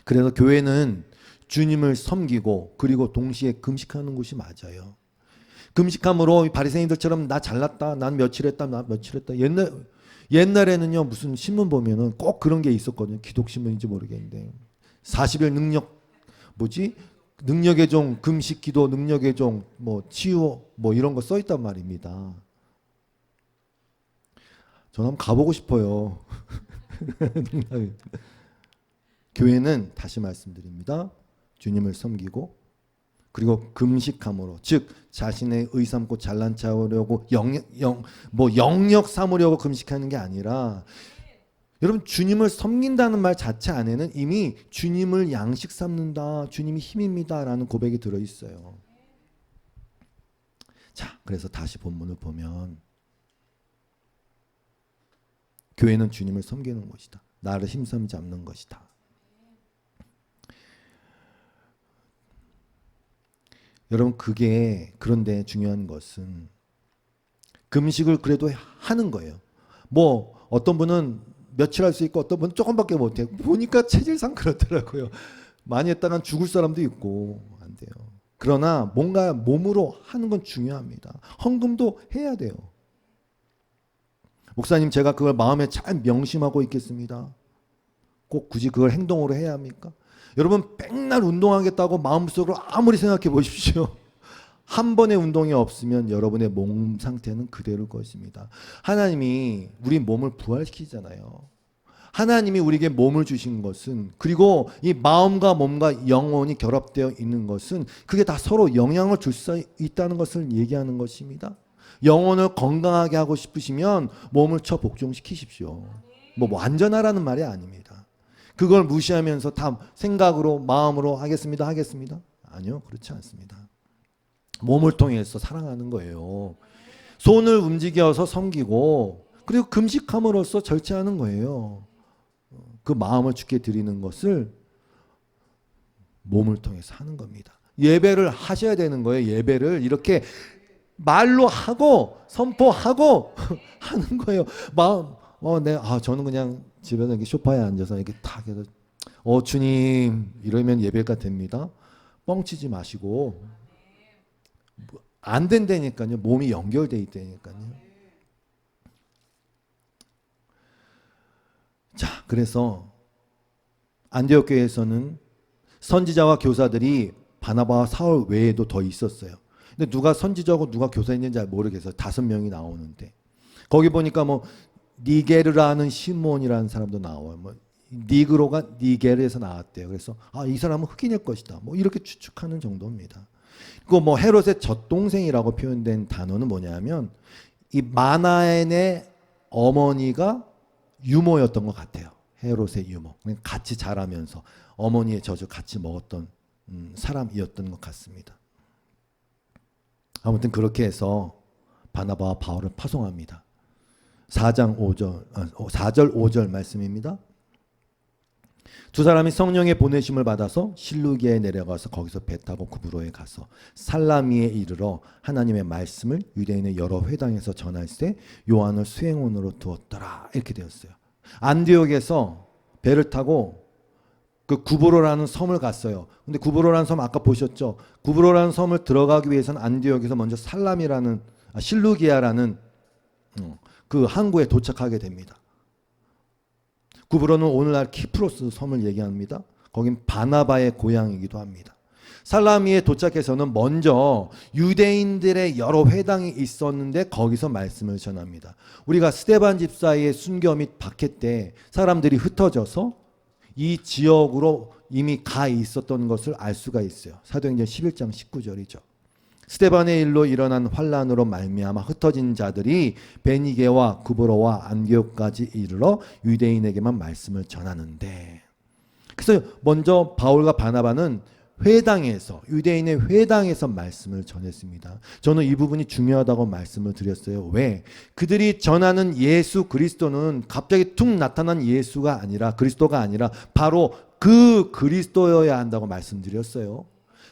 Speaker 1: 그래서 교회는 주님을 섬기고 그리고 동시에 금식하는 곳이 맞아요. 금식함으로 바리새인들처럼 나 잘났다, 난 며칠 했다, 나 며칠 했다. 옛날에는요, 무슨 신문 보면은 꼭 그런 게 있었거든요. 기독신문인지 모르겠는데. 40일 능력의 종, 금식 기도, 능력의 종, 뭐 치유, 뭐 이런 거 써 있단 말입니다. 저는 한번 가보고 싶어요. 교회는 다시 말씀드립니다. 주님을 섬기고, 그리고 금식함으로, 즉 자신의 의 삼고 잘난 척하려고 영역 삼으려고 금식하는 게 아니라, 여러분 주님을 섬긴다는 말 자체 안에는 이미 주님을 양식 삼는다, 주님이 힘입니다 라는 고백이 들어있어요. 자, 그래서 다시 본문을 보면 교회는 주님을 섬기는 곳이다. 나를 힘삼 잡는 것이다. 여러분 그런데 중요한 것은 금식을 그래도 하는 거예요. 뭐 어떤 분은 며칠 할 수 있고 어떤 분은 조금밖에 못해요. 보니까 체질상 그렇더라고요. 많이 했다간 죽을 사람도 있고 안 돼요. 그러나 뭔가 몸으로 하는 건 중요합니다. 헌금도 해야 돼요. 목사님, 제가 그걸 마음에 잘 명심하고 있겠습니다. 꼭 굳이 그걸 행동으로 해야 합니까? 여러분 맨날 운동하겠다고 마음속으로 아무리 생각해 보십시오. 한 번의 운동이 없으면 여러분의 몸 상태는 그대로일 것입니다. 하나님이 우리 몸을 부활시키잖아요. 하나님이 우리에게 몸을 주신 것은, 그리고 이 마음과 몸과 영혼이 결합되어 있는 것은 그게 다 서로 영향을 줄 수 있다는 것을 얘기하는 것입니다. 영혼을 건강하게 하고 싶으시면 몸을 복종시키십시오. 뭐 완전하라는 말이 아닙니다. 그걸 무시하면서 다 생각으로 마음으로 하겠습니다. 아니요, 그렇지 않습니다. 몸을 통해서 사랑하는 거예요. 손을 움직여서 섬기고, 그리고 금식함으로써 절제하는 거예요. 그 마음을 주께 드리는 것을 몸을 통해서 하는 겁니다. 예배를 하셔야 되는 거예요. 예배를 이렇게 말로 하고 선포하고 하는 거예요. 저는 그냥 집에서 이렇게 소파에 앉아서 이렇게 탁 해서 주님 이러면 예배가 됩니다. 뻥치지 마시고, 안 된다니까요. 몸이 연결돼 있다니까요. 자, 그래서 안디옥 교회에서는 선지자와 교사들이 바나바와 사울 외에도 더 있었어요. 근데 누가 선지자고 누가 교사인지는 잘 모르겠어요. 5명이 나오는데 거기 보니까 뭐 니게르라는 시몬이라는 사람도 나와요. 뭐 니그로가 니게르에서 나왔대요. 그래서 이 사람은 흑인일 것이다. 뭐 이렇게 추측하는 정도입니다. 그리고 뭐 헤롯의 젖동생이라고 표현된 단어는 뭐냐면 이 마나엔의 어머니가 유모였던 것 같아요. 헤롯의 유모. 같이 자라면서 어머니의 젖을 같이 먹었던 사람이었던 것 같습니다. 아무튼 그렇게 해서 바나바와 바울을 파송합니다. 4절 5절 말씀입니다. 두 사람이 성령의 보내심을 받아서 실루기아에 내려가서 거기서 배 타고 구브로에 가서 살라미에 이르러 하나님의 말씀을 유대인의 여러 회당에서 전할세 요한을 수행원으로 두었더라. 이렇게 되었어요. 안디옥에서 배를 타고 그 구브로라는 섬을 갔어요. 근데 구브로라는 섬 아까 보셨죠? 구브로라는 섬을 들어가기 위해서는 안디옥에서 먼저 실루기아라는 그 항구에 도착하게 됩니다. 구브로는 오늘날 키프로스 섬을 얘기합니다. 거긴 바나바의 고향이기도 합니다. 살라미에 도착해서는 먼저 유대인들의 여러 회당이 있었는데 거기서 말씀을 전합니다. 우리가 스데반 집사의 순교 및 박해 때 사람들이 흩어져서 이 지역으로 이미 가 있었던 것을 알 수가 있어요. 사도행전 11장 19절이죠. 스데반의 일로 일어난 환란으로 말미암아 흩어진 자들이 베니게와 구브로와 안디옥까지 이르러 유대인에게만 말씀을 전하는데, 그래서 먼저 바울과 바나바는 회당에서, 유대인의 회당에서 말씀을 전했습니다. 저는 이 부분이 중요하다고 말씀을 드렸어요. 왜? 그들이 전하는 예수 그리스도는 갑자기 툭 나타난 예수가 아니라, 그리스도가 아니라 바로 그 그리스도여야 한다고 말씀드렸어요.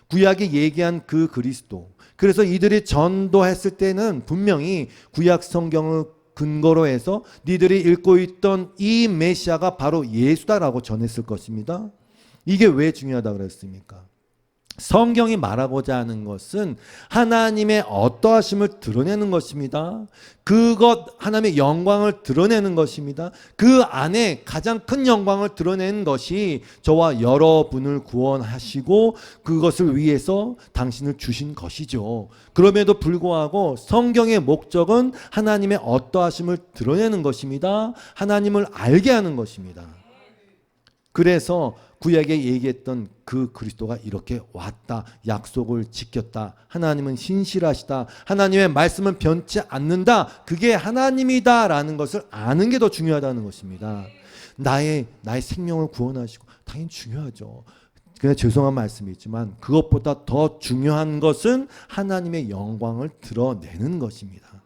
Speaker 1: 구약이 얘기한 그 그리스도. 그래서 이들이 전도했을 때는 분명히 구약 성경을 근거로 해서 니들이 읽고 있던 이 메시아가 바로 예수다라고 전했을 것입니다. 이게 왜 중요하다 그랬습니까? 성경이 말하고자 하는 것은 하나님의 어떠하심을 드러내는 것입니다. 그것 하나님의 영광을 드러내는 것입니다. 그 안에 가장 큰 영광을 드러내는 것이 저와 여러분을 구원하시고 그것을 위해서 당신을 주신 것이죠. 그럼에도 불구하고 성경의 목적은 하나님의 어떠하심을 드러내는 것입니다. 하나님을 알게 하는 것입니다. 그래서 구약에 얘기했던 그 그리스도가 이렇게 왔다. 약속을 지켰다. 하나님은 신실하시다. 하나님의 말씀은 변치 않는다. 그게 하나님이다 라는 것을 아는 게 더 중요하다는 것입니다. 나의 생명을 구원하시고 당연히 중요하죠. 그냥 죄송한 말씀이지만 그것보다 더 중요한 것은 하나님의 영광을 드러내는 것입니다.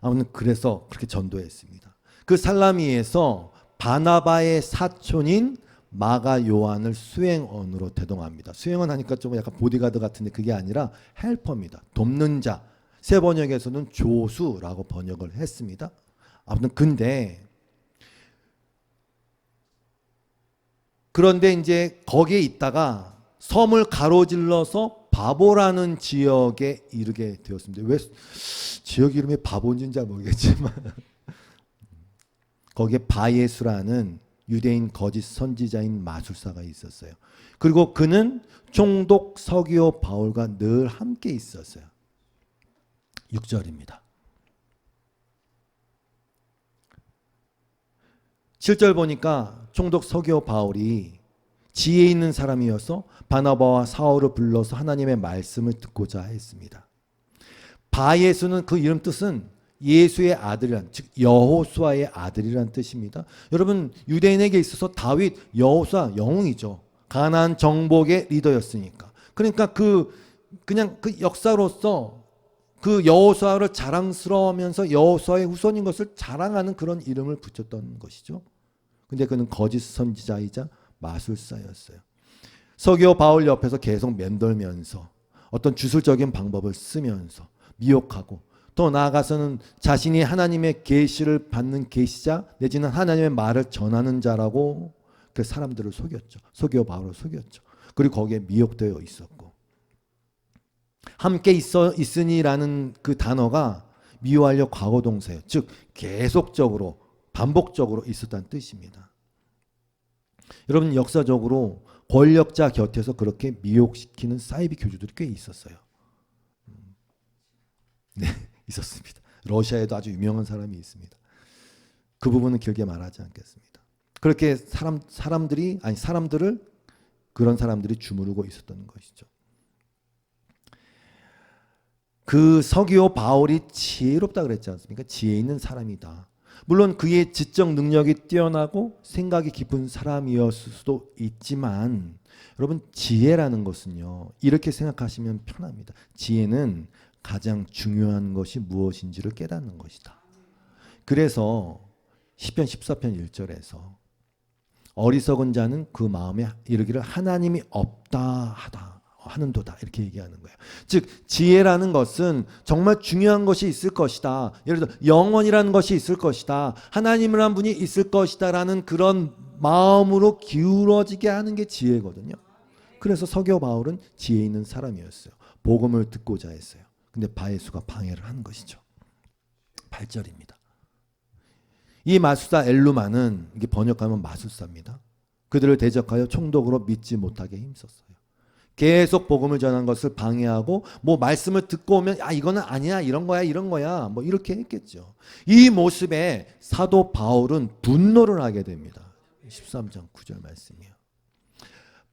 Speaker 1: 아무튼 그래서 그렇게 전도했습니다. 그 살라미에서 바나바의 사촌인 마가 요한을 수행원으로 대동합니다. 수행원 하니까 좀 약간 보디가드 같은데 그게 아니라 헬퍼입니다. 돕는 자. 새 번역에서는 조수라고 번역을 했습니다. 아무튼 그런데 이제 거기에 있다가 섬을 가로질러서 바보라는 지역에 이르게 되었습니다. 왜 지역 이름이 바보인지는 잘 모르겠지만 거기에 바예수라는 유대인 거짓 선지자인 마술사가 있었어요. 그리고 그는 총독 서기오 바울과 늘 함께 있었어요. 6절입니다. 7절 보니까 총독 서기오 바울이 지혜 있는 사람이어서 바나바와 사울을 불러서 하나님의 말씀을 듣고자 했습니다. 바예수는 그 이름 뜻은 예수의 아들이란, 즉 여호수아의 아들이란 뜻입니다. 여러분 유대인에게 있어서 다윗 여호수아 영웅이죠. 가나안 정복의 리더였으니까. 그러니까 그냥 그 역사로서 그 여호수아를 자랑스러워하면서 여호수아의 후손인 것을 자랑하는 그런 이름을 붙였던 것이죠. 근데 그는 거짓 선지자이자 마술사였어요. 서기오 바울 옆에서 계속 맴돌면서 어떤 주술적인 방법을 쓰면서 미혹하고 더 나아가서는 자신이 하나님의 계시를 받는 계시자 내지는 하나님의 말을 전하는 자라고 그 사람들을 속였죠. 서기오 바울을 속였죠. 그리고 거기에 미혹되어 있었고 함께 있으니라는 그 단어가 미완료 과거 동사예요. 즉 계속적으로 반복적으로 있었다는 뜻입니다. 여러분 역사적으로 권력자 곁에서 그렇게 미혹시키는 사이비 교주들이 꽤 있었어요. 네, 있었습니다. 러시아에도 아주 유명한 사람이 있습니다. 그 부분은 길게 말하지 않겠습니다. 그렇게 사람들을 그런 사람들이 주무르고 있었던 것이죠. 그 서기오 바울이 지혜롭다 그랬지 않습니까? 지혜 있는 사람이다. 물론 그의 지적 능력이 뛰어나고 생각이 깊은 사람이었을 수도 있지만 여러분 지혜라는 것은요. 이렇게 생각하시면 편합니다. 지혜는 가장 중요한 것이 무엇인지를 깨닫는 것이다. 그래서 시편 14편 1절에서 어리석은 자는 그 마음에 이르기를 하나님이 없다 하는도다 이렇게 얘기하는 거예요. 즉 지혜라는 것은 정말 중요한 것이 있을 것이다. 예를 들어 영원이라는 것이 있을 것이다. 하나님이라는 분이 있을 것이다 라는 그런 마음으로 기울어지게 하는 게 지혜거든요. 그래서 서기오 바울은 지혜 있는 사람이었어요. 복음을 듣고자 했어요. 근데 바예수가 방해를 한 것이죠. 8절입니다. 이 마술사 엘루마는 이게 번역하면 마술사입니다. 그들을 대적하여 총독으로 믿지 못하게 힘썼어요. 계속 복음을 전한 것을 방해하고 뭐 말씀을 듣고 오면 이거는 아니야 이런 거야 뭐 이렇게 했겠죠. 이 모습에 사도 바울은 분노를 하게 됩니다. 13장 9절 말씀이요.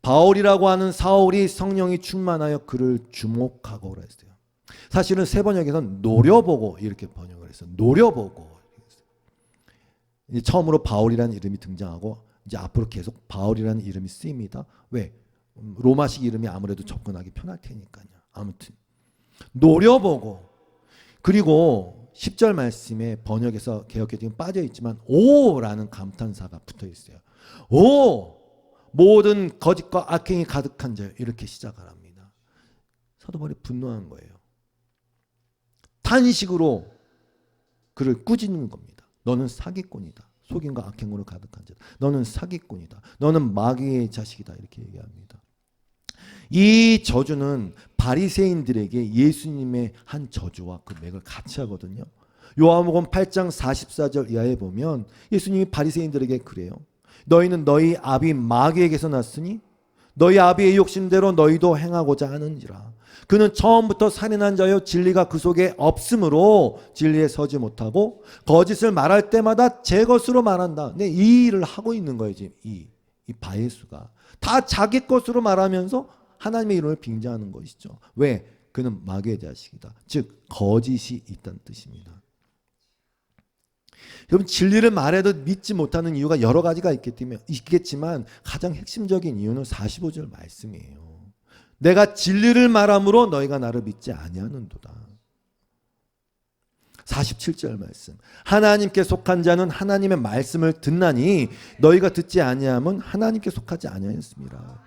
Speaker 1: 바울이라고 하는 사울이 성령이 충만하여 그를 주목하고 그랬어요. 사실은 새 번역에서는 노려보고 이렇게 번역을 했어요. 노려보고. 이제 처음으로 바울이라는 이름이 등장하고 이제 앞으로 계속 바울이라는 이름이 쓰입니다. 왜? 로마식 이름이 아무래도 접근하기 편할 테니까요. 아무튼 노려보고 그리고 10절 말씀에 번역에서 개역에 지금 빠져 있지만 오라는 감탄사가 붙어 있어요. 오 모든 거짓과 악행이 가득한 자요 이렇게 시작을 합니다. 사도 바울이 분노한 거예요. 탄식으로 그를 꾸짖는 겁니다. 너는 사기꾼이다. 속임과 악행으로 가득한 자다. 너는 사기꾼이다. 너는 마귀의 자식이다. 이렇게 얘기합니다. 이 저주는 바리새인들에게 예수님의 한 저주와 그 맥을 같이 하거든요. 요한복음 8장 44절 이하에 보면 예수님이 바리새인들에게 그래요. 너희는 너희 아비 마귀에게서 났으니 너희 아비의 욕심대로 너희도 행하고자 하는지라. 그는 처음부터 살인한 자여 진리가 그 속에 없으므로 진리에 서지 못하고 거짓을 말할 때마다 제 것으로 말한다. 근데 이 일을 하고 있는 거예요. 지금 이 바예수가 다 자기 것으로 말하면서 하나님의 이름을 빙자하는 것이죠. 왜? 그는 마귀의 자식이다. 즉 거짓이 있다는 뜻입니다. 여러분, 진리를 말해도 믿지 못하는 이유가 여러 가지가 있겠지만 가장 핵심적인 이유는 45절 말씀이에요. 내가 진리를 말함으로 너희가 나를 믿지 아니하는도다. 47절 말씀. 하나님께 속한 자는 하나님의 말씀을 듣나니 너희가 듣지 아니함은 하나님께 속하지 아니하였습니다.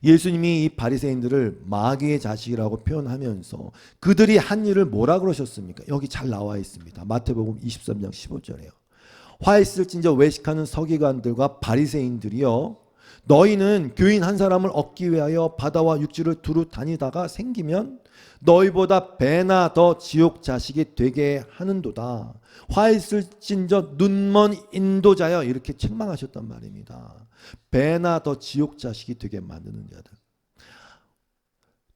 Speaker 1: 예수님이 이 바리새인들을 마귀의 자식이라고 표현하면서 그들이 한 일을 뭐라 그러셨습니까? 여기 잘 나와 있습니다. 마태복음 23장 15절에요. 화 있을진저 외식하는 서기관들과 바리새인들이여, 너희는 교인 한 사람을 얻기 위하여 바다와 육지를 두루 다니다가 생기면 너희보다 배나 더 지옥 자식이 되게 하는도다. 화 있을진저 눈먼 인도자여, 이렇게 책망하셨단 말입니다. 배나 더 지옥 자식이 되게 만드는 자들.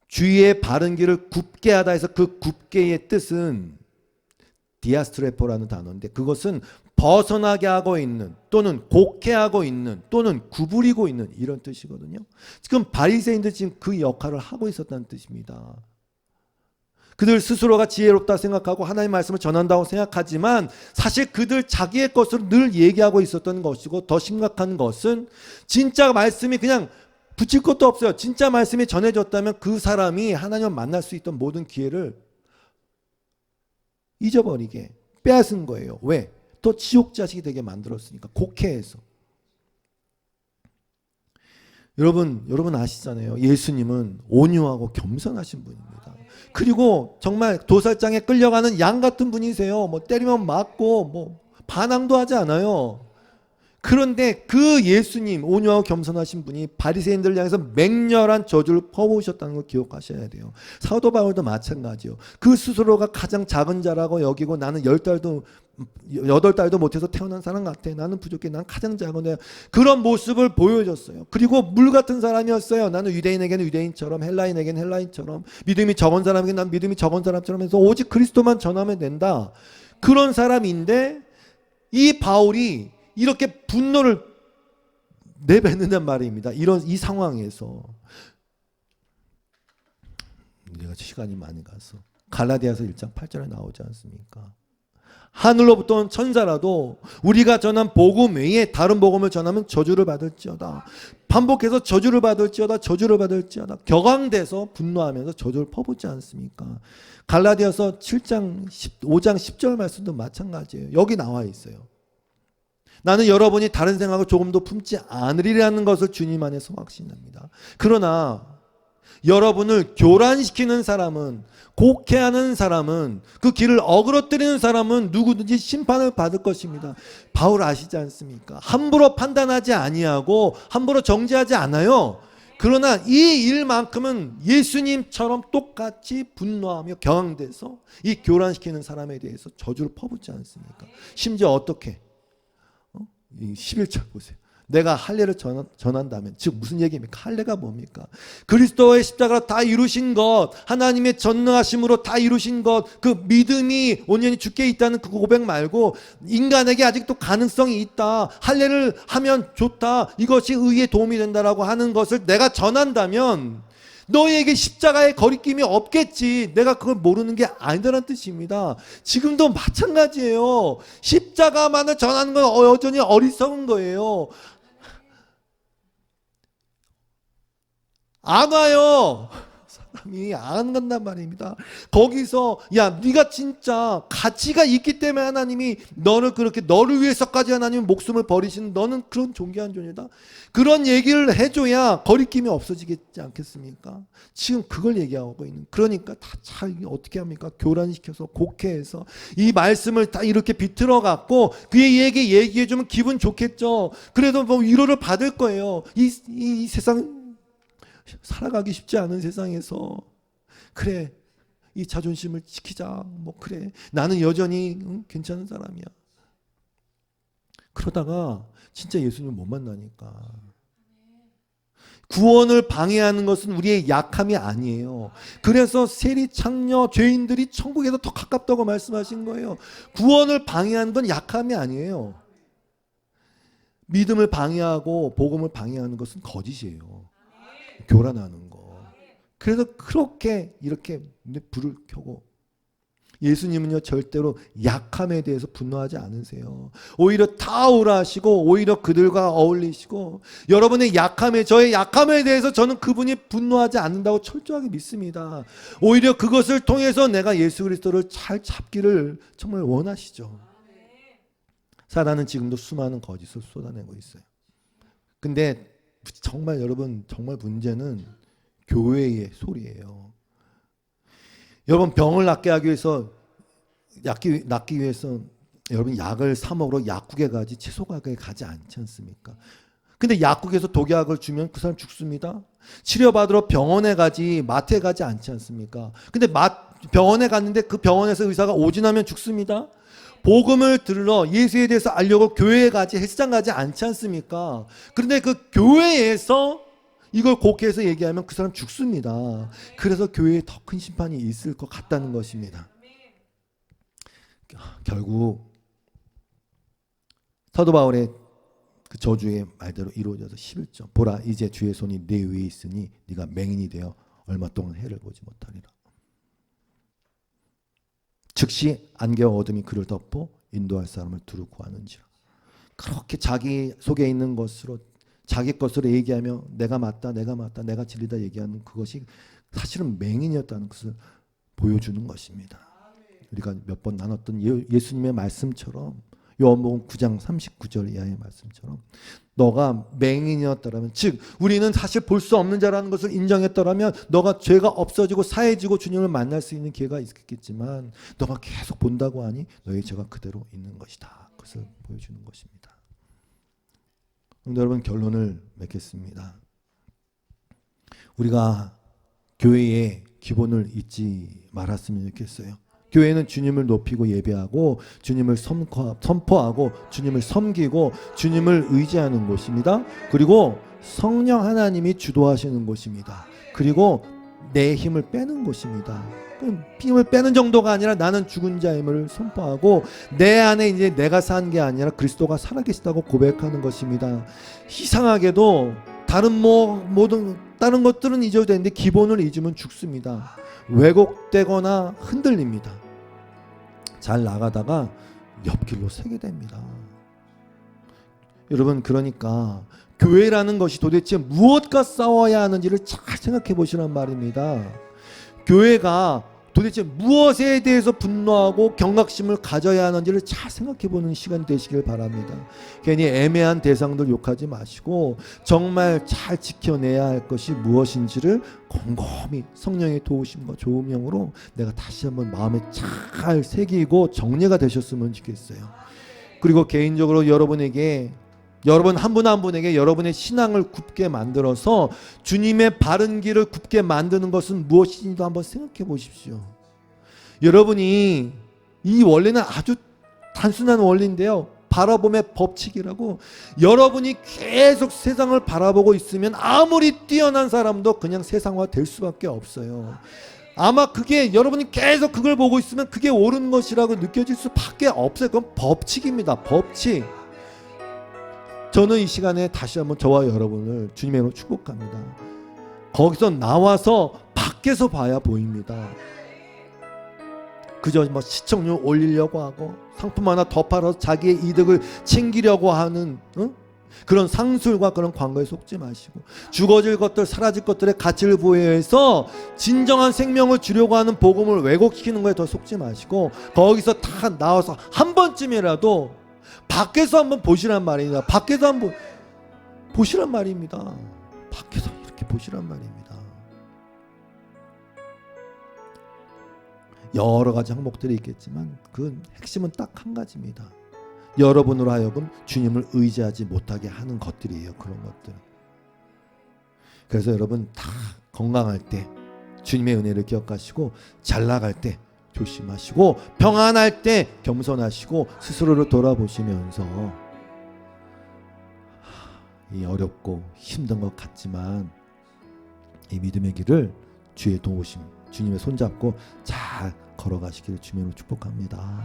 Speaker 1: 주위의 바른 길을 굽게 하다 해서 그 굽게의 뜻은 디아스트레포라는 단어인데 그것은 벗어나게 하고 있는, 또는 곡해하고 있는, 또는 구부리고 있는, 이런 뜻이거든요. 지금 바리새인들 지금 그 역할을 하고 있었다는 뜻입니다. 그들 스스로가 지혜롭다 생각하고 하나님의 말씀을 전한다고 생각하지만 사실 그들 자기의 것으로 늘 얘기하고 있었던 것이고, 더 심각한 것은 진짜 말씀이 그냥 붙일 것도 없어요. 진짜 말씀이 전해졌다면 그 사람이 하나님을 만날 수 있던 모든 기회를 잊어버리게 빼앗은 거예요. 왜? 또 지옥 자식이 되게 만들었으니까, 곡해해서. 여러분 아시잖아요. 예수님은 온유하고 겸손하신 분입니다. 그리고 정말 도살장에 끌려가는 양 같은 분이세요. 뭐 때리면 맞고 뭐 반항도 하지 않아요. 그런데 그 예수님, 온유하고 겸손하신 분이 바리새인들을 향해서 맹렬한 저주를 퍼부으셨다는 걸 기억하셔야 돼요. 사도 바울도 마찬가지요. 그 스스로가 가장 작은 자라고 여기고, 나는 8달도 못해서 태어난 사람 같아. 나는 부족해. 난 가장 작은 애야. 그런 모습을 보여줬어요. 그리고 물 같은 사람이었어요. 나는 유대인에게는 유대인처럼, 헬라인에게는 헬라인처럼, 믿음이 적은 사람에게는 난 믿음이 적은 사람처럼 해서 오직 그리스도만 전하면 된다. 그런 사람인데 이 바울이 이렇게 분노를 내뱉는단 말입니다. 이 상황에서 우리가 시간이 많이 가서 갈라디아서 1장 8절에 나오지 않습니까? 하늘로부터 온 천사라도 우리가 전한 복음 외에 다른 복음을 전하면 저주를 받을지어다. 반복해서 저주를 받을지어다, 저주를 받을지어다. 격앙돼서 분노하면서 저주를 퍼붓지 않습니까? 갈라디아서 5장 10절 말씀도 마찬가지예요. 여기 나와 있어요. 나는 여러분이 다른 생각을 조금도 품지 않으리라는 것을 주님 안에서 확신합니다. 그러나 여러분을 교란시키는 사람은, 곡해하는 사람은, 그 길을 어그러뜨리는 사람은 누구든지 심판을 받을 것입니다. 바울 아시지 않습니까? 함부로 판단하지 아니하고 함부로 정죄하지 않아요. 그러나 이 일만큼은 예수님처럼 똑같이 분노하며 격앙돼서 이 교란시키는 사람에 대해서 저주를 퍼붓지 않습니까? 심지어 어떻게? 11절 보세요. 내가 할례를 전한다면, 즉 무슨 얘기입니까? 할례가 뭡니까? 그리스도의 십자가로 다 이루신 것, 하나님의 전능하심으로 다 이루신 것, 그 믿음이 온전히 주께 있다는 그 고백 말고 인간에게 아직도 가능성이 있다, 할례를 하면 좋다, 이것이 의에 도움이 된다라고 하는 것을 내가 전한다면 너희에게 십자가의 거리낌이 없겠지. 내가 그걸 모르는 게 아니다라는 뜻입니다. 지금도 마찬가지예요. 십자가만을 전하는 건 여전히 어리석은 거예요. 안 와요. 사람이 안 간단 말입니다. 거기서 야, 네가 진짜 가치가 있기 때문에 하나님이 너를 위해서까지 하나님이 목숨을 버리시는, 너는 그런 존귀한 존재다, 그런 얘기를 해줘야 거리낌이 없어지겠지 않겠습니까? 지금 그걸 얘기하고 있는. 그러니까 다 잘 어떻게 합니까? 교란시켜서 곡해해서 이 말씀을 다 이렇게 비틀어 갖고 그에게 얘기해주면 기분 좋겠죠. 그래도 뭐 위로를 받을 거예요. 이 세상 살아가기 쉽지 않은 세상에서 그래 이 자존심을 지키자. 뭐 그래 나는 여전히 괜찮은 사람이야. 그러다가 진짜 예수님을 못 만나니까 구원을 방해하는 것은 우리의 약함이 아니에요. 그래서 세리 창녀 죄인들이 천국에서 더 가깝다고 말씀하신 거예요. 구원을 방해하는 건 약함이 아니에요. 믿음을 방해하고 복음을 방해하는 것은 거짓이에요. 교란하는 거. 그래서 그렇게 이렇게 불을 켜고 예수님은요 절대로 약함에 대해서 분노하지 않으세요. 오히려 타오라시고 오히려 그들과 어울리시고 여러분의 약함에 저의 약함에 대해서 저는 그분이 분노하지 않는다고 철저하게 믿습니다. 오히려 그것을 통해서 내가 예수 그리스도를 잘 잡기를 정말 원하시죠. 사단은 지금도 수많은 거짓을 쏟아내고 있어요. 근데 정말 여러분 정말 문제는 교회의 소리예요. 여러분 병을 낫게 하기 위해서 낫기 위해서 여러분 약을 사 먹으러 약국에 가지 채소 가게에 가지 않지 않습니까? 근데 약국에서 독약을 주면 그 사람 죽습니다. 치료받으러 병원에 가지 마트에 가지 않지 않습니까? 근데 병원에 갔는데 그 병원에서 의사가 오진하면 죽습니다. 복음을 들러 예수에 대해서 알려고 교회에 가지 헬스장 가지 않지 않습니까? 그런데 그 교회에서 이걸 곡해서 얘기하면 그 사람 죽습니다. 그래서 교회에 더 큰 심판이 있을 것 같다는 것입니다. 결국 사도 바울의 그 저주의 말대로 이루어져서 11절 보라 이제 주의 손이 내 위에 있으니 네가 맹인이 되어 얼마 동안 해를 보지 못하리라. 즉시 안개와 어둠이 그를 덮고 인도할 사람을 두루 구하는지라. 그렇게 자기 속에 있는 것으로 자기 것으로 얘기하며 내가 맞다 내가 진리다 얘기하는 그것이 사실은 맹인이었다는 것을 보여주는 것입니다. 우리가 몇 번 나눴던 예수님의 말씀처럼 요한복음 9장 39절 이하의 말씀처럼 너가 맹인이었더라면 즉 우리는 사실 볼 수 없는 자라는 것을 인정했더라면 너가 죄가 없어지고 사해지고 주님을 만날 수 있는 기회가 있겠지만 너가 계속 본다고 하니 너의 죄가 그대로 있는 것이다. 그것을 보여주는 것입니다. 여러분 결론을 맺겠습니다. 우리가 교회의 기본을 잊지 말았으면 좋겠어요. 교회는 주님을 높이고 예배하고 주님을 선포하고 주님을 섬기고 주님을 의지하는 곳입니다. 그리고 성령 하나님이 주도하시는 곳입니다. 그리고 내 힘을 빼는 곳입니다. 힘을 빼는 정도가 아니라 나는 죽은 자의 힘을 선포하고 내 안에 이제 내가 산 게 아니라 그리스도가 살아계시다고 고백하는 것입니다. 이상하게도 모든 다른 것들은 잊어도 되는데 기본을 잊으면 죽습니다. 왜곡되거나 흔들립니다. 잘 나가다가 옆길로 새게 됩니다. 여러분 그러니까 교회라는 것이 도대체 무엇과 싸워야 하는지를 잘 생각해 보시란 말입니다. 교회가 도대체 무엇에 대해서 분노하고 경각심을 가져야 하는지를 잘 생각해 보는 시간 되시길 바랍니다. 괜히 애매한 대상들 욕하지 마시고 정말 잘 지켜내야 할 것이 무엇인지를 곰곰이 성령의 도우심과 조명으로 내가 다시 한번 마음에 잘 새기고 정리가 되셨으면 좋겠어요. 그리고 개인적으로 여러분 한 분 한 분에게 여러분의 신앙을 굳게 만들어서 주님의 바른 길을 굳게 만드는 것은 무엇인지도 한번 생각해 보십시오. 여러분이 이 원리는 아주 단순한 원리인데요. 바라봄의 법칙이라고 여러분이 계속 세상을 바라보고 있으면 아무리 뛰어난 사람도 그냥 세상화 될 수밖에 없어요. 아마 그게 여러분이 계속 그걸 보고 있으면 그게 옳은 것이라고 느껴질 수밖에 없어요. 그건 법칙입니다. 법칙. 저는 이 시간에 다시 한번 저와 여러분을 주님의 이름으로 축복합니다. 거기서 나와서 밖에서 봐야 보입니다. 그저 시청률 올리려고 하고 상품 하나 더 팔아서 자기의 이득을 챙기려고 하는 그런 상술과 그런 광고에 속지 마시고 죽어질 것들 사라질 것들의 가치를 부여해서 진정한 생명을 주려고 하는 복음을 왜곡시키는 거에 더 속지 마시고 거기서 다 나와서 한 번쯤이라도 밖에서 한번 보시란 말입니다. 밖에서 한번 보시란 말입니다. 밖에서 이렇게 보시란 말입니다. 여러 가지 항목들이 있겠지만 그 핵심은 딱 한 가지입니다. 여러분으로 하여금 주님을 의지하지 못하게 하는 것들이에요. 그런 것들. 그래서 여러분 다 건강할 때 주님의 은혜를 기억하시고, 잘 나갈 때 조심하시고, 평안할 때 겸손하시고, 스스로를 돌아보시면서, 이 어렵고 힘든 것 같지만 이 믿음의 길을 주의 도우심, 주님의 손잡고 잘 걸어가시기를 주님으로 축복합니다.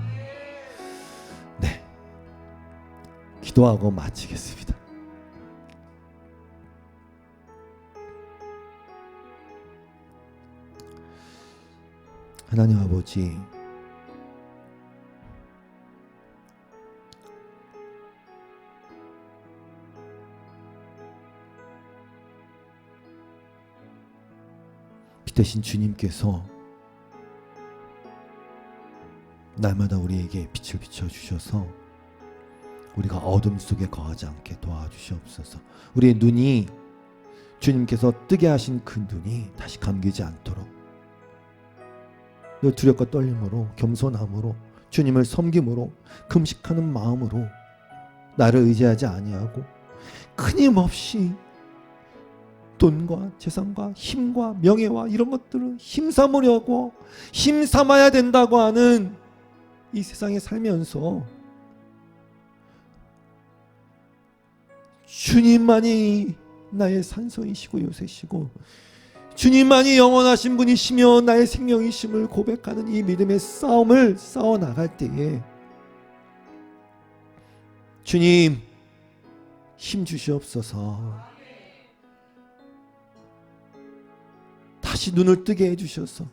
Speaker 1: 네, 기도하고 마치겠습니다. 하나님 아버지, 빛 대신 주님께서 날마다 우리에게 빛을 비춰주셔서 우리가 어둠 속에 거하지 않게 도와주시옵소서. 우리의 눈이, 주님께서 뜨게 하신 그 눈이 다시 감기지 않도록 늘 두렵고 떨림으로, 겸손함으로, 주님을 섬김으로, 금식하는 마음으로 나를 의지하지 아니하고 끊임없이 돈과 재산과 힘과 명예와 이런 것들을 힘삼으려고, 힘삼아야 된다고 하는 이 세상에 살면서 주님만이 나의 산소이시고 요새시고, 주님만이 영원하신 분이시며 나의 생명이심을 고백하는 이 믿음의 싸움을 싸워 나갈 때에 주님 힘 주시옵소서. 다시 눈을 뜨게 해주셔서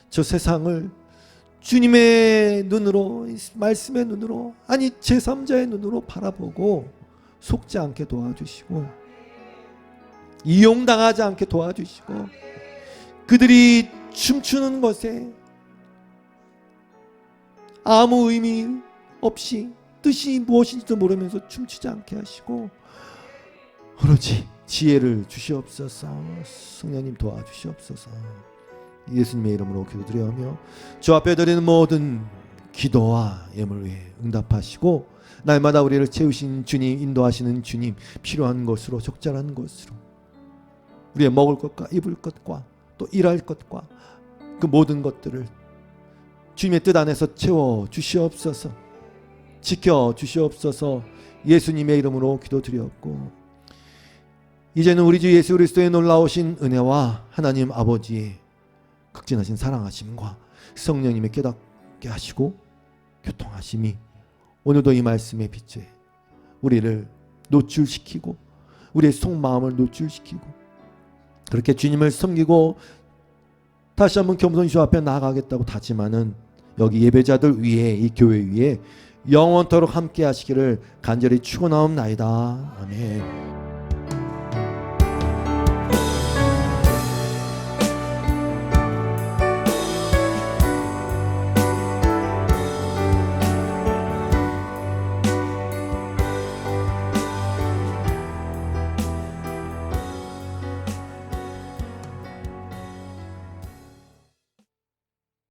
Speaker 1: 저 세상을 주님의 눈으로, 말씀의 눈으로, 아니 제3자의 눈으로 바라보고 속지 않게 도와주시고, 이용당하지 않게 도와주시고, 그들이 춤추는 것에 아무 의미 없이 뜻이 무엇인지도 모르면서 춤추지 않게 하시고, 오로지 지혜를 주시옵소서. 성령님 도와주시옵소서. 예수님의 이름으로 기도드리며 주 앞에 드리는 모든 기도와 예물 위에 응답하시고, 날마다 우리를 채우신 주님, 인도하시는 주님, 필요한 것으로, 적절한 것으로 우리의 먹을 것과 입을 것과 또 일할 것과 그 모든 것들을 주님의 뜻 안에서 채워 주시옵소서. 지켜 주시옵소서. 예수님의 이름으로 기도드렸고, 이제는 우리 주 예수 그리스도의 놀라우신 은혜와 하나님 아버지의 극진하신 사랑하심과 성령님의 깨닫게 하시고 교통하심이 오늘도 이 말씀의 빛에 우리를 노출시키고, 우리의 속마음을 노출시키고, 그렇게 주님을 섬기고 다시 한번 겸손히 주 앞에 나아가겠다고 다짐하는 여기 예배자들 위에, 이 교회 위에 영원토록 함께 하시기를 간절히 축원하옵나이다. 아멘.